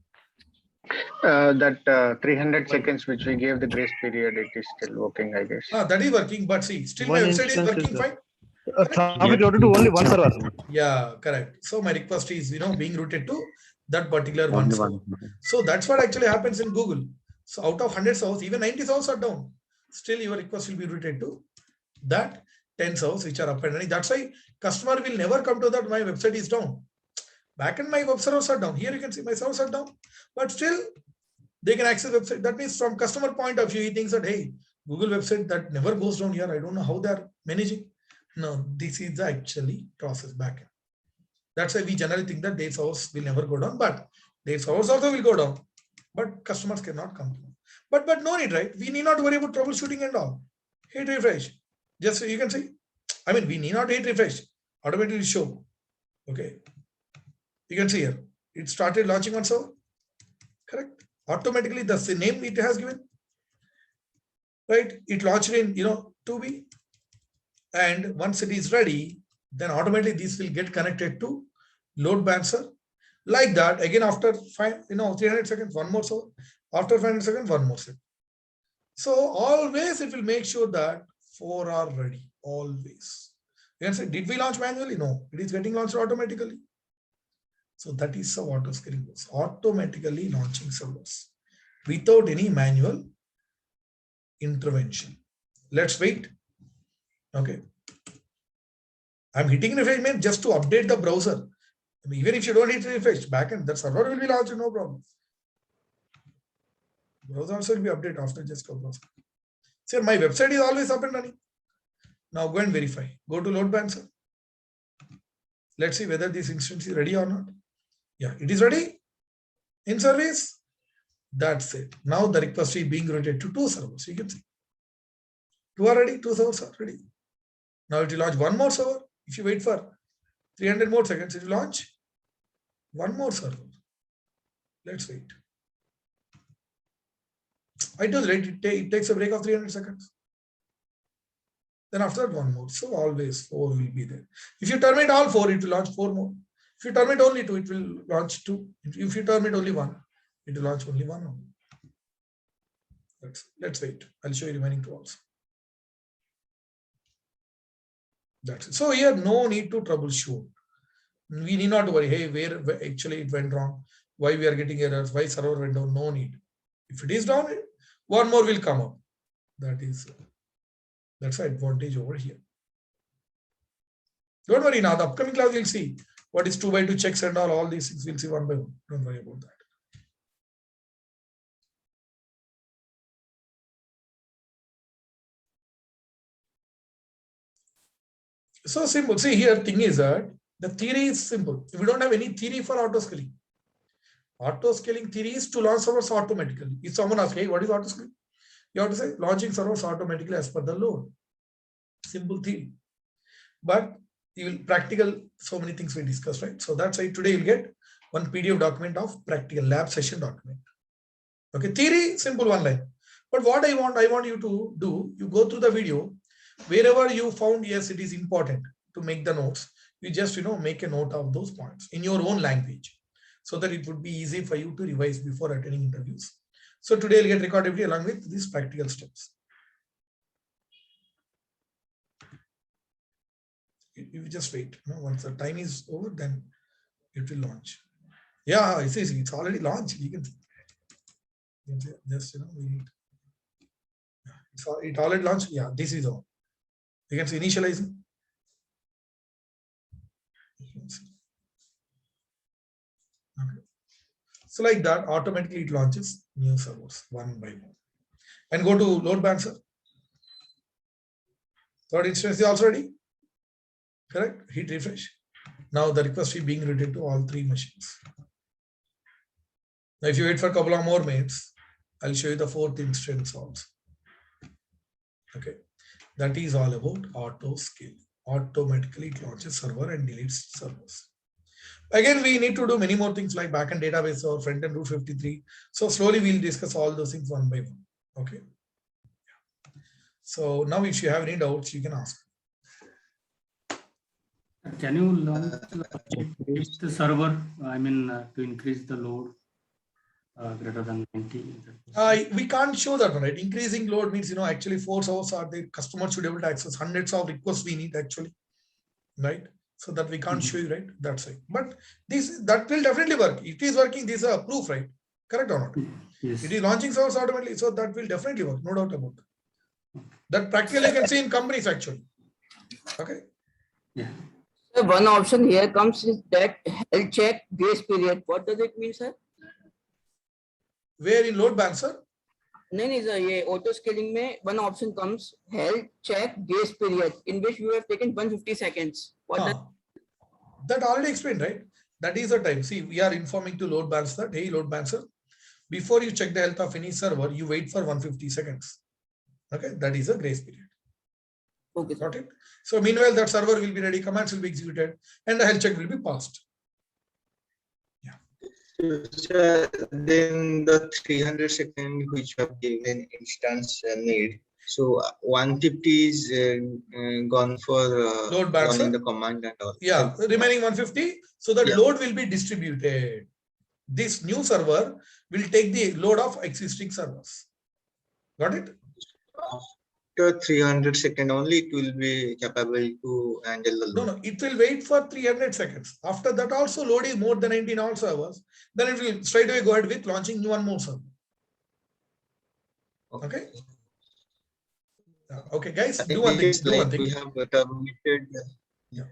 D: That 300 seconds which we gave the grace period, it is still working, I guess.
A: That is working, but see, still my website is working fine.
E: Traffic routed to only one server.
A: Yeah, correct. So my request is, being routed to that particular one server. So that's what actually happens in Google. So out of 100 servers, even 90 servers are down. Still your request will be routed to that 10 servers which are up and running. That's why customer will never come to that my website is down. Backend my web servers are down. Here you can see my servers are down, but still they can access website. That means from customer point of view, he thinks that, hey, Google website that never goes down here. I don't know how they're managing. No, this is the actually process backend. That's why we generally think that their servers will never go down, but their servers also will go down, but customers cannot come to. But no need, right? We need not worry about troubleshooting and all. Hit refresh. Just so you can see. I mean, we need not hit refresh. Automatically show. Okay. You can see here. It started launching on server. Correct. Automatically the name it has given. Right. It launched in 2B. And once it is ready, then automatically this will get connected to load balancer. Like that. Again, after 300 seconds, one more server. After 500 seconds, one more set. So always it will make sure that 4 are ready. Always. You can say, did we launch manually? No, it is getting launched automatically. So that is how auto scaling goes. Automatically launching servers without any manual intervention. Let's wait. Okay. I'm hitting refresh just to update the browser. I mean, even if you don't hit refresh, backend, the server will be launched, no problem. Browser also will be updated after just a browser. See, my website is always up and running. Now go and verify. Go to load balancer. Let's see whether this instance is ready or not. Yeah, it is ready. In service. That's it. Now the request is being routed to 2 servers. You can see. 2 are ready, 2 servers are ready. Now it will launch one more server. If you wait for 300 more seconds, it will launch one more server. Let's wait. I told you, it takes a break of 300 seconds. Then after that, one more. So always 4 will be there. If you terminate all 4, it will launch 4 more. If you terminate only 2, it will launch 2. If you terminate only 1, it will launch only 1. Let's wait. I'll show you remaining 2 also. That's it. So here, no need to troubleshoot. We need not worry, hey, where actually it went wrong, why we are getting errors, why server went down, no need. If it is down, one more will come up. That's the advantage over here. Don't worry, now the upcoming class we'll see what is 2x2 checks and all these things we'll see one by one. Don't worry about that. So simple. See here, thing is that the theory is simple. If we don't have any theory for auto scaling theory is to launch servers automatically. If someone asks, hey, what is auto scaling? You have to say launching servers automatically as per the load. Simple theory. But you will practical, so many things we discussed, right? So that's why today you'll get one PDF document of practical lab session document. Okay, theory, simple one line. But what I want you to do, you go through the video, wherever you found, yes, it is important to make the notes. You just, make a note of those points in your own language so that it would be easy for you to revise before attending interviews. So today I'll get recorded video along with these practical steps. You just wait. Once the time is over, then it will launch. Yeah, it's already launched. You can just, we need. It already launched. Yeah, this is all. You can see initializing. Okay. So like that, automatically it launches new servers one by one. And go to load balancer. Third instance is also ready. Correct? Hit refresh. Now the request is being routed to all 3 machines. Now if you wait for a couple of more minutes, I'll show you the 4th instance also. Okay. That is all about auto scale. Automatically it launches server and deletes servers. Again, we need to do many more things like backend database or front-end Route 53. So slowly we'll discuss all those things one by one. Okay. So now if you have any doubts, you can ask.
F: Can you launch the server? I mean, to increase the load greater than 90.
A: We can't show that one, right? Increasing load means, actually 4 servers are there. Customer should be able to access hundreds of requests we need actually, right? So that we can't show you, right? That's it. But that will definitely work. It is working. This is a proof, right? Correct or not?
F: Yes.
A: It is launching servers automatically. So that will definitely work. No doubt about that. That practically you can see in companies actually. Okay.
F: Yeah.
G: So one option here comes is that health check grace period. What does it mean, sir?
A: Where in load balancer?
G: नहीं sir, ये auto scaling में one option comes health check grace period in which you have taken 150 seconds. What does
A: That already explained, right? That is the time. See, we are informing to load balancer, hey, load balancer, before you check the health of any server, you wait for 150 seconds. Okay, that is a grace period.
G: okay.
A: Got it? So meanwhile, that server will be ready, commands will be executed, and the health check will be passed.
H: Then the 300 second which you have given instance need. So 150 is gone for
A: Load balancer.
H: running the command and all.
A: Yeah, remaining 150. So the load will be distributed. This new server will take the load of existing servers. Got it?
H: After 300 second only, it will be capable to handle the load.
A: No, it will wait for 300 seconds. After that also load is more than 19 all servers. Then it will straight away go ahead with launching one more server. Okay. Okay, guys, do one thing. Do one thing.
H: We have terminated.
A: Yeah,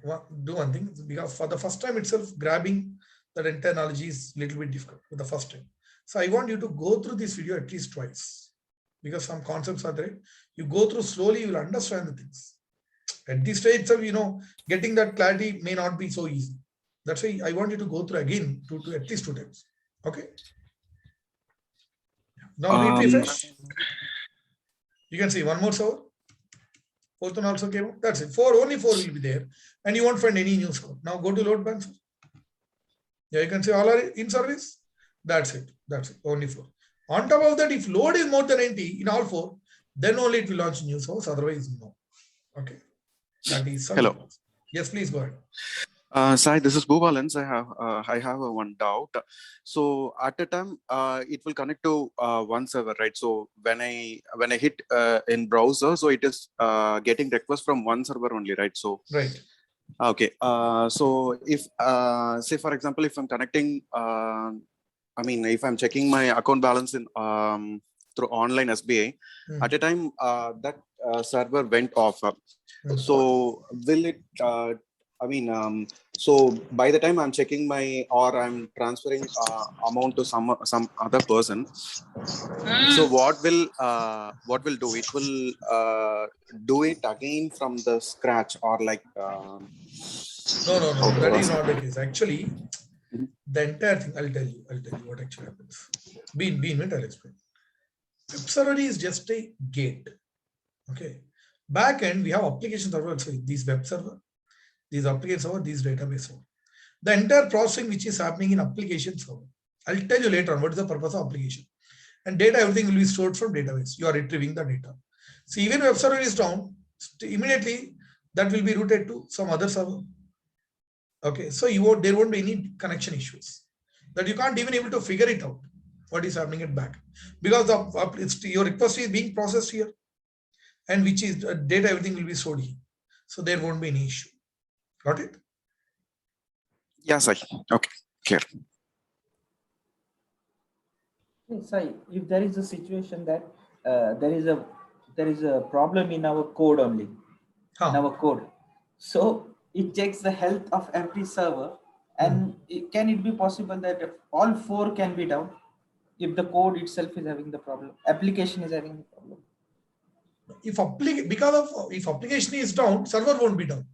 A: do one thing, because for the first time itself, grabbing that entire knowledge is a little bit difficult for the first time. So I want you to go through this video at least twice, because some concepts are there. You go through slowly, you will understand the things. At this stage itself, getting that clarity may not be so easy. That's why I want you to go through again to at least 2 times. Okay. Now refresh. You can see one more server. Fourth one also came out. That's it. Only four will be there. And you won't find any new server. Now go to load balancer. Yeah, you can see all are in service. That's it. That's it. Only 4. On top of that, if load is more than 90 in all 4, then only it will launch new servers. Otherwise, no. Okay. That is
I: hello.
A: Yes, please go ahead.
I: Sai, this is Bhuvalens. I have one doubt. So at a time, it will connect to one server, right? So when I hit in browser, so it is getting requests from one server only, right? So
A: right.
I: Okay. So if say for example, if I'm connecting, if I'm checking my account balance in through online SBI, at a time that server went off. So will it? So by the time I'm checking or I'm transferring amount to some other person, so what will do? It will do it again from the scratch, or like
A: no, that is not the case. Actually, the entire thing, I'll tell you what actually happens. Be in minute, I'll explain. Web server is just a gate. Okay. Back end, we have application server also. These web server, these application server, these database server. The entire processing which is happening in application server. I'll tell you later on what is the purpose of application. And data, everything will be stored from database. You are retrieving the data. So even web server is down, immediately that will be routed to some other server. Okay, so there won't be any connection issues. That you can't even able to figure it out what is happening at back, because your request is being processed here, and which is data, everything will be stored here. So there won't be any issue. Got it?
I: Yes, okay, clear.
C: Sai, if there is a situation that there is a problem in our code only, in our code, so it checks the health of every server, and can it be possible that all 4 can be down if the code itself is having the problem, application is having the problem?
A: If application is down, server won't be down.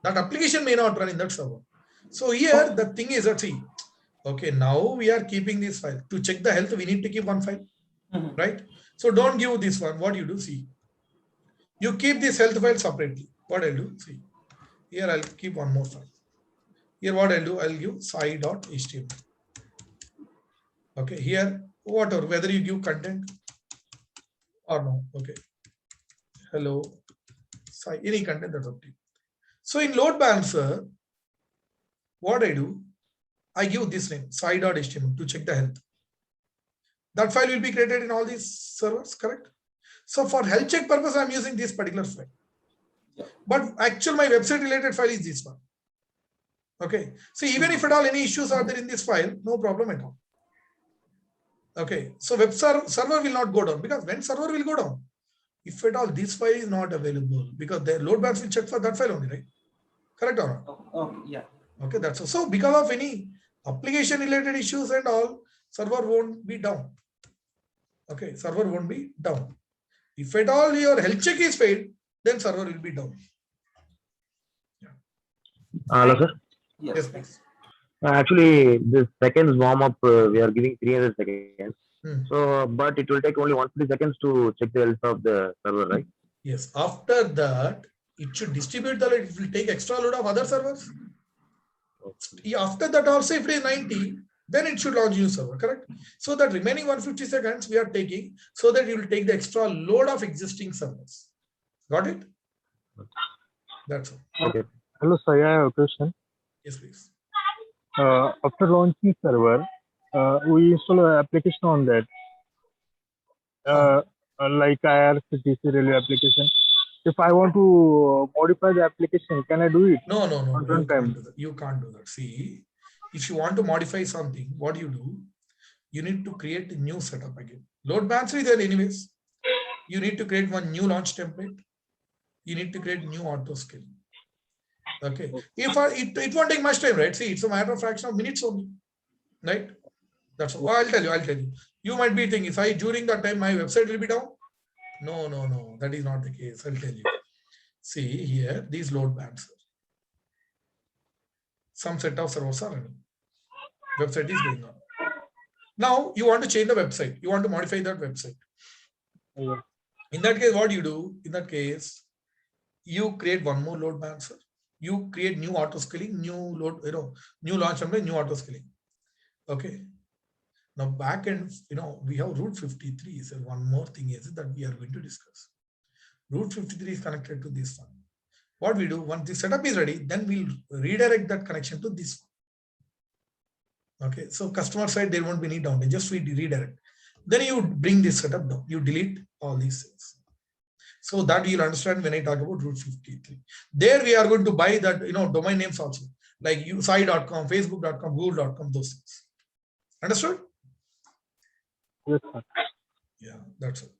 A: That application may not run in that server. So here the thing is that, see, okay, now we are keeping this file. To check the health, we need to keep one file, right? So don't give this one. What you do, see, you keep this health file separately. What I'll do, see, here I'll keep one more file. Here what I'll do, I'll give sci.html. Okay, here, whatever, whether you give content or no, okay. Hello, sci, any content, that's up to you. So in load balancer, what I do, I give this name, sci.html, to check the health. That file will be created in all these servers, correct? So for health check purpose, I'm using this particular file. But actually my website related file is this one. Okay. So even if at all any issues are there in this file, no problem at all. Okay. So web server will not go down, because when server will go down, if at all this file is not available, because the load balance will check for that file only, right? Correct or not?
C: Okay, yeah.
A: Okay, that's all. So because of any application related issues and all, server won't be down. Okay, server won't be down. If at all your health check is failed, then server will be down.
E: Hello, sir.
A: Yes, please.
E: Actually, this seconds warm up, we are giving 300 seconds.
A: Hmm.
E: So, but it will take only 150 seconds to check the health of the server, right?
A: Yes. After that, it should distribute the load. It will take extra load of other servers. After that, also, if it is 90, then it should launch new server, correct? So that remaining 150 seconds we are taking so that you will take the extra load of existing servers. Got it? That's all.
E: Okay.
J: Hello, sir. I have a question.
A: Yes, please.
J: After launching server, we install an application on that, like IRCTC railway application. If I want to modify the application, can I do it?
A: No.
J: You can't
A: do that. You can't do that. See, if you want to modify something, what you do? You need to create a new setup again. Load balancer is there anyways. You need to create one new launch template. You need to create new auto scaling. Okay. If it won't take much time, right? See, it's a matter of fraction of minutes only, right? That's all. I'll tell you. You might be thinking, if during that time my website will be down. No. That is not the case. I'll tell you. See here, these load balancer. Some set of servers are running. Website is going on. Now you want to change the website. You want to modify that website. In that case, what you do? In that case, you create one more load balancer. You create new auto scaling, new load, new launch template, new auto scaling. Okay. Now backend, we have route 53. So one more thing is that we are going to discuss. Route 53 is connected to this one. What we do, once the setup is ready, then we'll redirect that connection to this one. Okay, so customer side, there won't be any downtime, just we redirect. Then you bring this setup down, you delete all these things. So that you'll understand when I talk about Route 53. There we are going to buy that, domain names also, like sai.com, facebook.com, google.com, those things. Understood?
J: Yes, sir.
A: Yeah, that's it.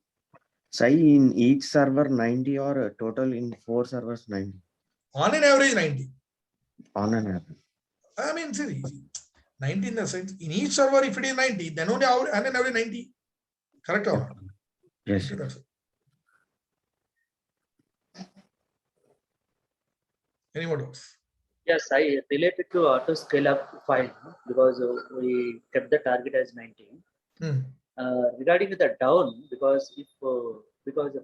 K: Say in each server 90 or total in 4 servers 90?
A: On an average 90.
K: On an average.
A: I mean, see, 90 in the sense, in each server, if it is 90, then only on an average 90. Correct or not?
K: Yes.
A: Okay, that's it. Any more doubts?
L: Yes, I related to auto scale up file because we kept the target as 19. Regarding the down, because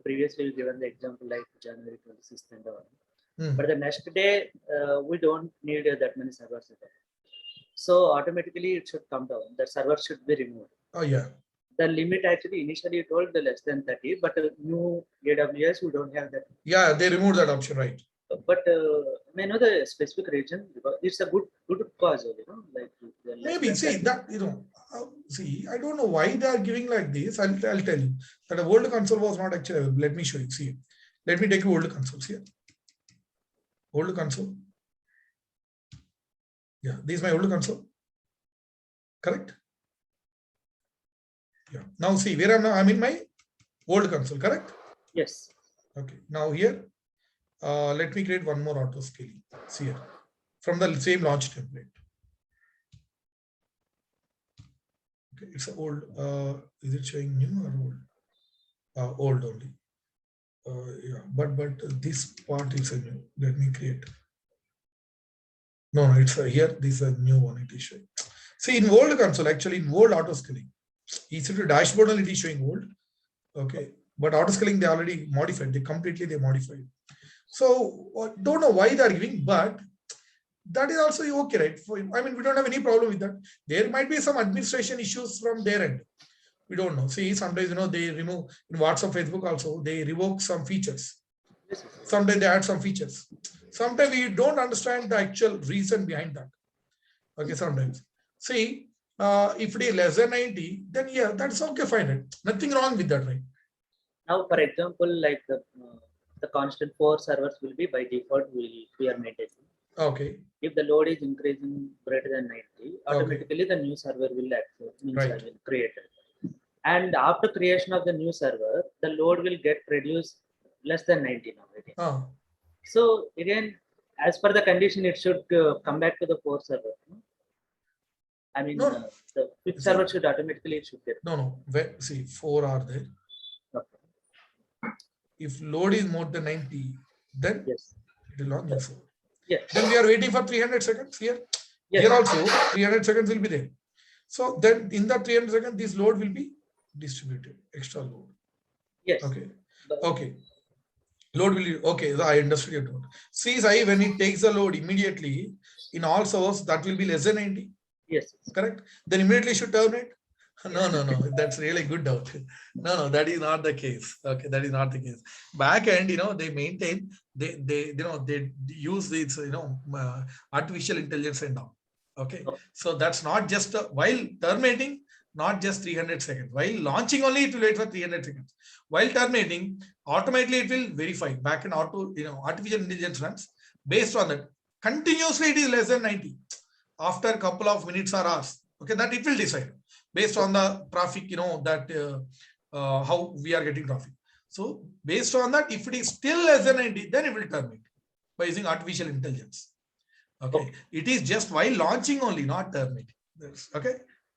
L: previously we given the example like January 26th and all, but the next day we don't need that many servers. So automatically it should come down. The server should be removed.
A: Oh yeah.
L: The limit actually initially you told the less than 30, but new AWS we don't have that.
A: Yeah, they removed that option, right?
L: But may I know the specific region, because it's a good cause, like
A: maybe see that see, I don't know why they are giving like this. I'll tell you that a world console was not actually available. Let me show you. See, let me take you world consoles here. World console. Yeah, this is my old console. Correct? Yeah. Now see where I'm in my old console, correct?
L: Yes.
A: Okay. Now here, let me create one more auto scaling. See here from the same launch template. Okay, it's an old. Is it showing new or old? Old only. Yeah, but this part is a new. Let me create. No, it's here. This is a new one. It is showing. See, in old console, actually, in old auto scaling, easy to dashboard only it is showing old. Okay, but auto scaling they already modified. They modified. So don't know why they are giving, but that is also okay, right? I mean, we don't have any problem with that. There might be some administration issues from their end. We don't know. See, sometimes they remove in WhatsApp, Facebook also they revoke some features. Sometimes they add some features. Sometimes we don't understand the actual reason behind that. Okay, sometimes. See, if it is less than 90, then yeah, that's okay, fine. Right? Nothing wrong with that, right?
L: Now, for example, like the constant 4 servers will be by default we are maintaining.
A: Okay.
L: If the load is increasing greater than 90, automatically the new server will access, means I will create it. And after creation of the new server, the load will get reduced less than 90 now again. So again, as per the condition, it should come back to the 4 server. I mean, the 5th server should automatically get.
A: No. See, 4 are there.
L: Okay.
A: If load is more than 90, then
L: yes,
A: it will not be so.
L: Yes.
A: Then we are waiting for 300 seconds here.
L: Yes.
A: Here also 300 seconds will be there. So then in the 300 seconds, this load will be distributed, extra load.
L: Yes.
A: Okay. Okay. Load will be, okay, I understood your load. See, Sai, when it takes the load immediately in all servers, that will be less than 90.
L: Yes.
A: Correct? Then immediately should terminate. No. That's really good doubt. No, that is not the case. Okay, that is not the case. Back end, they maintain, they use this, artificial intelligence and all. Okay, so that's not just while terminating, not just 300 seconds. While launching only, it will wait for 300 seconds. While terminating, automatically it will verify. Back end artificial intelligence runs based on that. Continuously, it is less than 90. After a couple of minutes or hours, okay, that it will decide based on the traffic, how we are getting traffic. So based on that, if it is still less than 90, then it will terminate by using artificial intelligence. Okay. It is just while launching only, not terminating. Okay,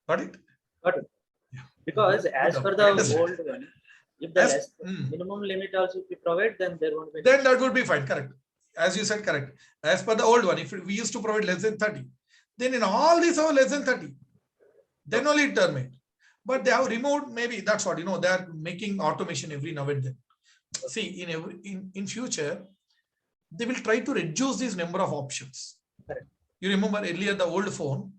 A: got it?
L: Got it. Yeah. Because as per the old one, if the minimum limit also we provide, then there won't be.
A: Then that would be fine, correct. As you said, correct. As per the old one, if we used to provide less than 30, then in all these are less than 30. Then only it terminate. But they have removed, maybe that's what, they are making automation every now and then. See, in future, they will try to reduce this number of options.
L: Correct.
A: You remember earlier the old phone,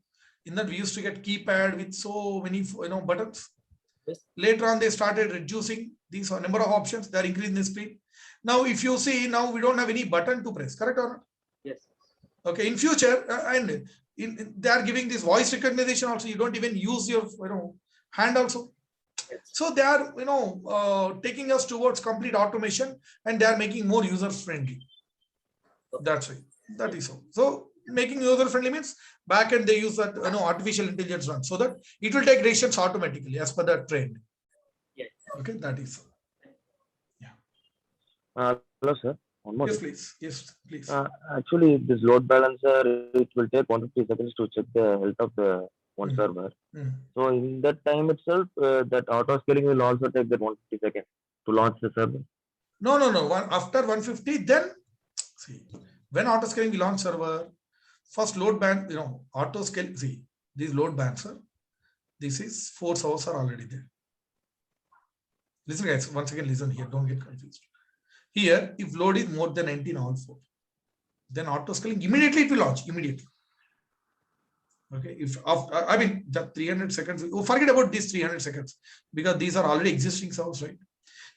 A: in that we used to get keypad with so many, buttons.
L: Yes.
A: Later on, they started reducing these number of options. They are increasing the speed. Now, if you see, now we don't have any button to press, correct or not?
L: Yes.
A: Okay, in future, they are giving this voice recognition also. You don't even use your hand also.
L: Yes.
A: So they are taking us towards complete automation, and they are making more user friendly. That's right. That is so. So making user friendly means back end they use that artificial intelligence run so that it will take decisions automatically as per the trend.
L: Yes.
A: Okay, that is so.
E: Yeah. Hello, sir. One more.
A: Yes, please. Yes, please.
E: Actually, this load balancer, it will take 150 seconds to check the health of the one server. So in that time itself, that auto scaling will also take that 150 seconds to launch the server.
A: No. After 150, then see, when auto scaling will launch server, first load band, auto scale. See, these load bands, sir. This is 4 servers are already there. Listen, guys. Once again, listen here. Don't get confused. Here, if load is more than 19 all 4, then auto scaling immediately it will launch immediately. Okay, if the 300 seconds, forget about these 300 seconds because these are already existing servers, right?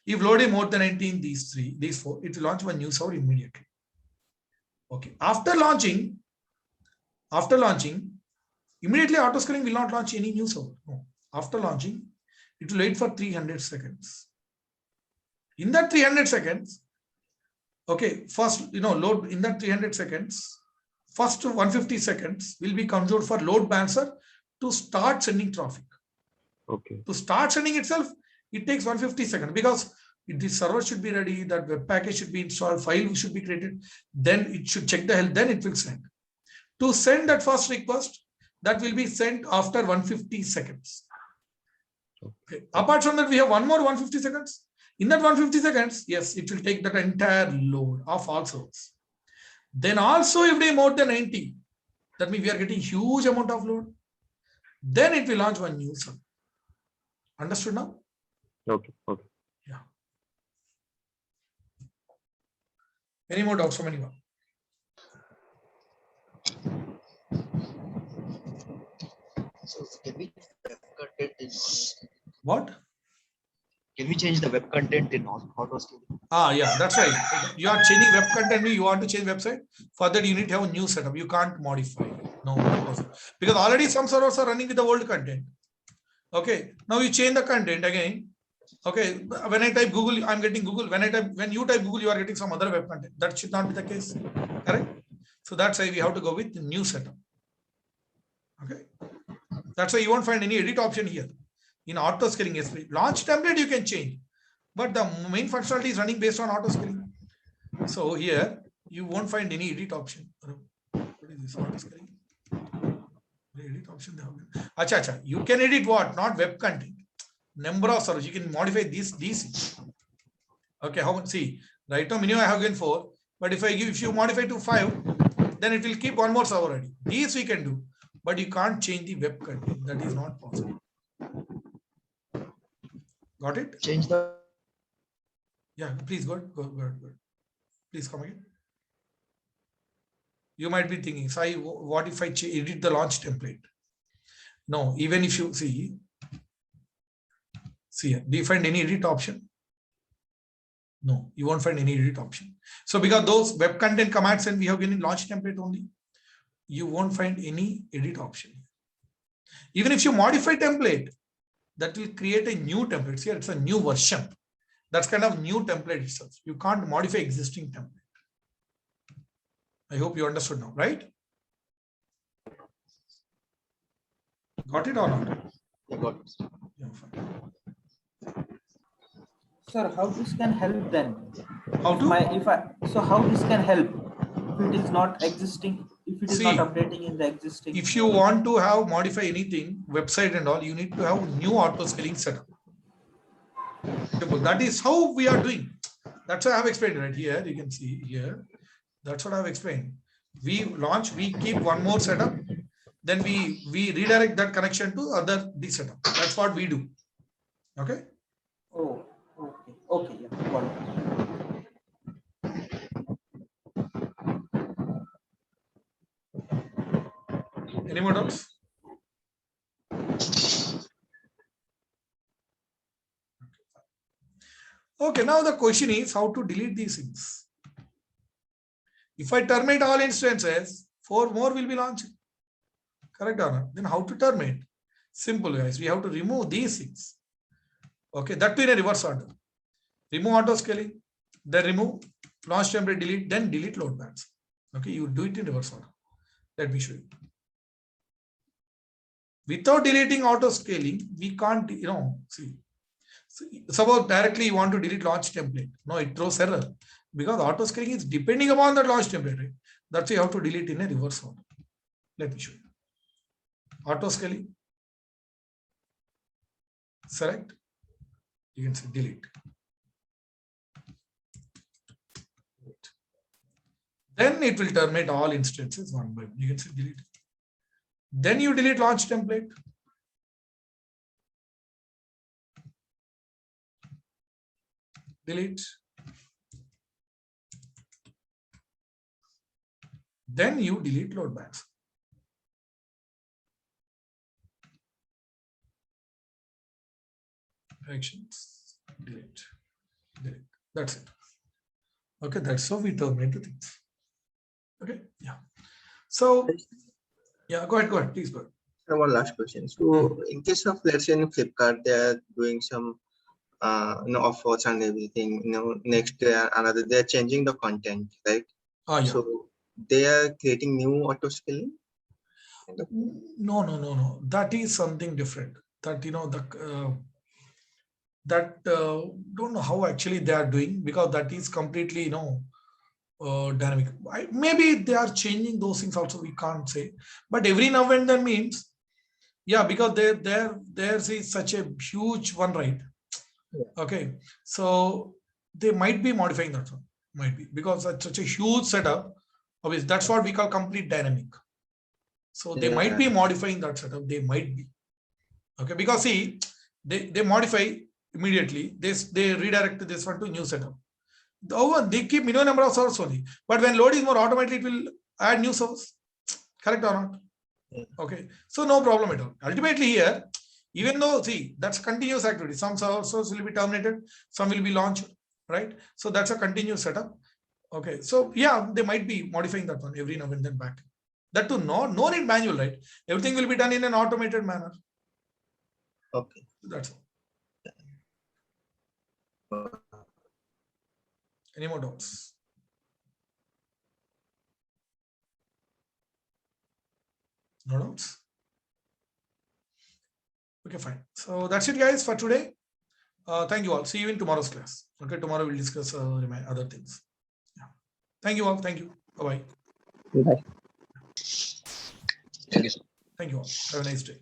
A: If load is more than 19, these 4, it will launch one new server immediately. Okay, after launching, immediately auto scaling will not launch any new server. No. After launching, it will wait for 300 seconds. In that 300 seconds, okay, first, load in that 300 seconds, first 150 seconds will be consumed for load balancer to start sending traffic.
E: Okay.
A: To start sending itself, it takes 150 seconds because the server should be ready, that web package should be installed, file should be created, then it should check the health, then it will send. To send that first request, that will be sent after 150 seconds. Okay. Apart from that, we have one more 150 seconds. In that 150 seconds, yes, it will take that entire load of all servers. Then also if they are more than 90, that means we are getting huge amount of load. Then it will launch one new server. Understood now?
E: Okay.
A: Yeah. Any more doubts from anyone?
H: So can we web content is
A: what?
H: Can we change the web content in auto scaling?
A: Yeah, that's right. You are changing web content. You want to change website. For that, you need to have a new setup. You can't modify. No, because already some servers are running with the old content. Okay. Now you change the content again. Okay. When I type Google, I'm getting Google. When you type Google, you are getting some other web content. That should not be the case. Correct? So that's why we have to go with the new setup. Okay. That's why you won't find any edit option here. In auto scaling, yes, launch template you can change, but the main functionality is running based on auto scaling. So here you won't find any edit option. What is this auto scaling? Edit option. Acha, you can edit what? Not web content. Number of servers. You can modify these. Okay, how much? See, right now minimum I have given 4, but if you modify to 5, then it will keep one more server ready. These we can do, but you can't change the web content. That is not possible. Got it?
H: Change the.
A: Yeah, please go ahead. Please come again. You might be thinking, Sai, what if I edit the launch template? No, even if you see here, do you find any edit option? No, you won't find any edit option. So because those web content commands and we have given in launch template only, you won't find any edit option. Even if you modify template, that will create a new template. See, it's a new version. That's kind of new template itself. You can't modify existing template. I hope you understood now, right? Got it or not?
H: I got it.
A: Yeah, fine.
C: Sir, how this can help then?
A: How to?
C: So how this can help if it is not existing, if it is not updating in the existing?
A: If you want to have modify anything, website and all, you need to have new auto scaling setup. That is how we are doing. That's what I have explained right here. You can see here. That's what I have explained. We launch, we keep one more setup, then we redirect that connection to the setup. That's what we do. Okay.
C: Oh, okay. Okay. Yeah. Got it.
A: Any more doubts? Okay, now the question is how to delete these things. If I terminate all instances, 4 more will be launched. Correct or not? Then how to terminate? Simple, guys. We have to remove these things. Okay, that in a reverse order. Remove auto scaling, then remove launch template, delete, then delete load bands. Okay, you do it in reverse order. Let me show you. Without deleting auto scaling, we can't, see. Suppose directly you want to delete launch template. No, it throws error because auto scaling is depending upon the launch template, right? That's why you have to delete in a reverse order. Let me show you. Auto scaling. Select. You can say delete. Then it will terminate all instances one by one. You can say delete. Then you delete launch template. Delete. Then you delete load bands. Actions. Delete. That's it. Okay, that's how we terminate the things. Okay, yeah. So, yeah, go ahead, please go ahead.
H: So one last question. So, in case of, let's say in Flipkart, they are doing some offers and everything. Next day another, they are changing the content, right?
A: Yeah.
H: So they are creating new auto scaling.
A: No. That is something different. That don't know how actually they are doing, because that is completely dynamic. Maybe they are changing those things also, we can't say, but every now and then means, yeah, because theirs is such a huge one, right? Okay, so they might be modifying that one, might be, because it's such a huge setup. Obviously, that's what we call complete dynamic. So they might be modifying that setup. They might be. Okay, because see, they modify immediately. They redirect this one to new setup. They keep minimum number of servers only. But when load is more, automatically it will add new servers. Correct or not? Okay. So no problem at all. Ultimately here, even though, see, that's continuous activity. Some servers will be terminated, some will be launched, right? So that's a continuous setup. Okay. So yeah, they might be modifying that one every now and then back. That too, no need manual, right? Everything will be done in an automated manner.
H: Okay.
A: That's all. Any more doubts? No doubts? Okay, fine. So that's it, guys, for today. Thank you all. See you in tomorrow's class. Okay, tomorrow we'll discuss other things. Yeah. Thank you all. Thank you. Bye-bye.
K: Bye.
B: Thank you, sir.
A: Thank you all. Have a nice day.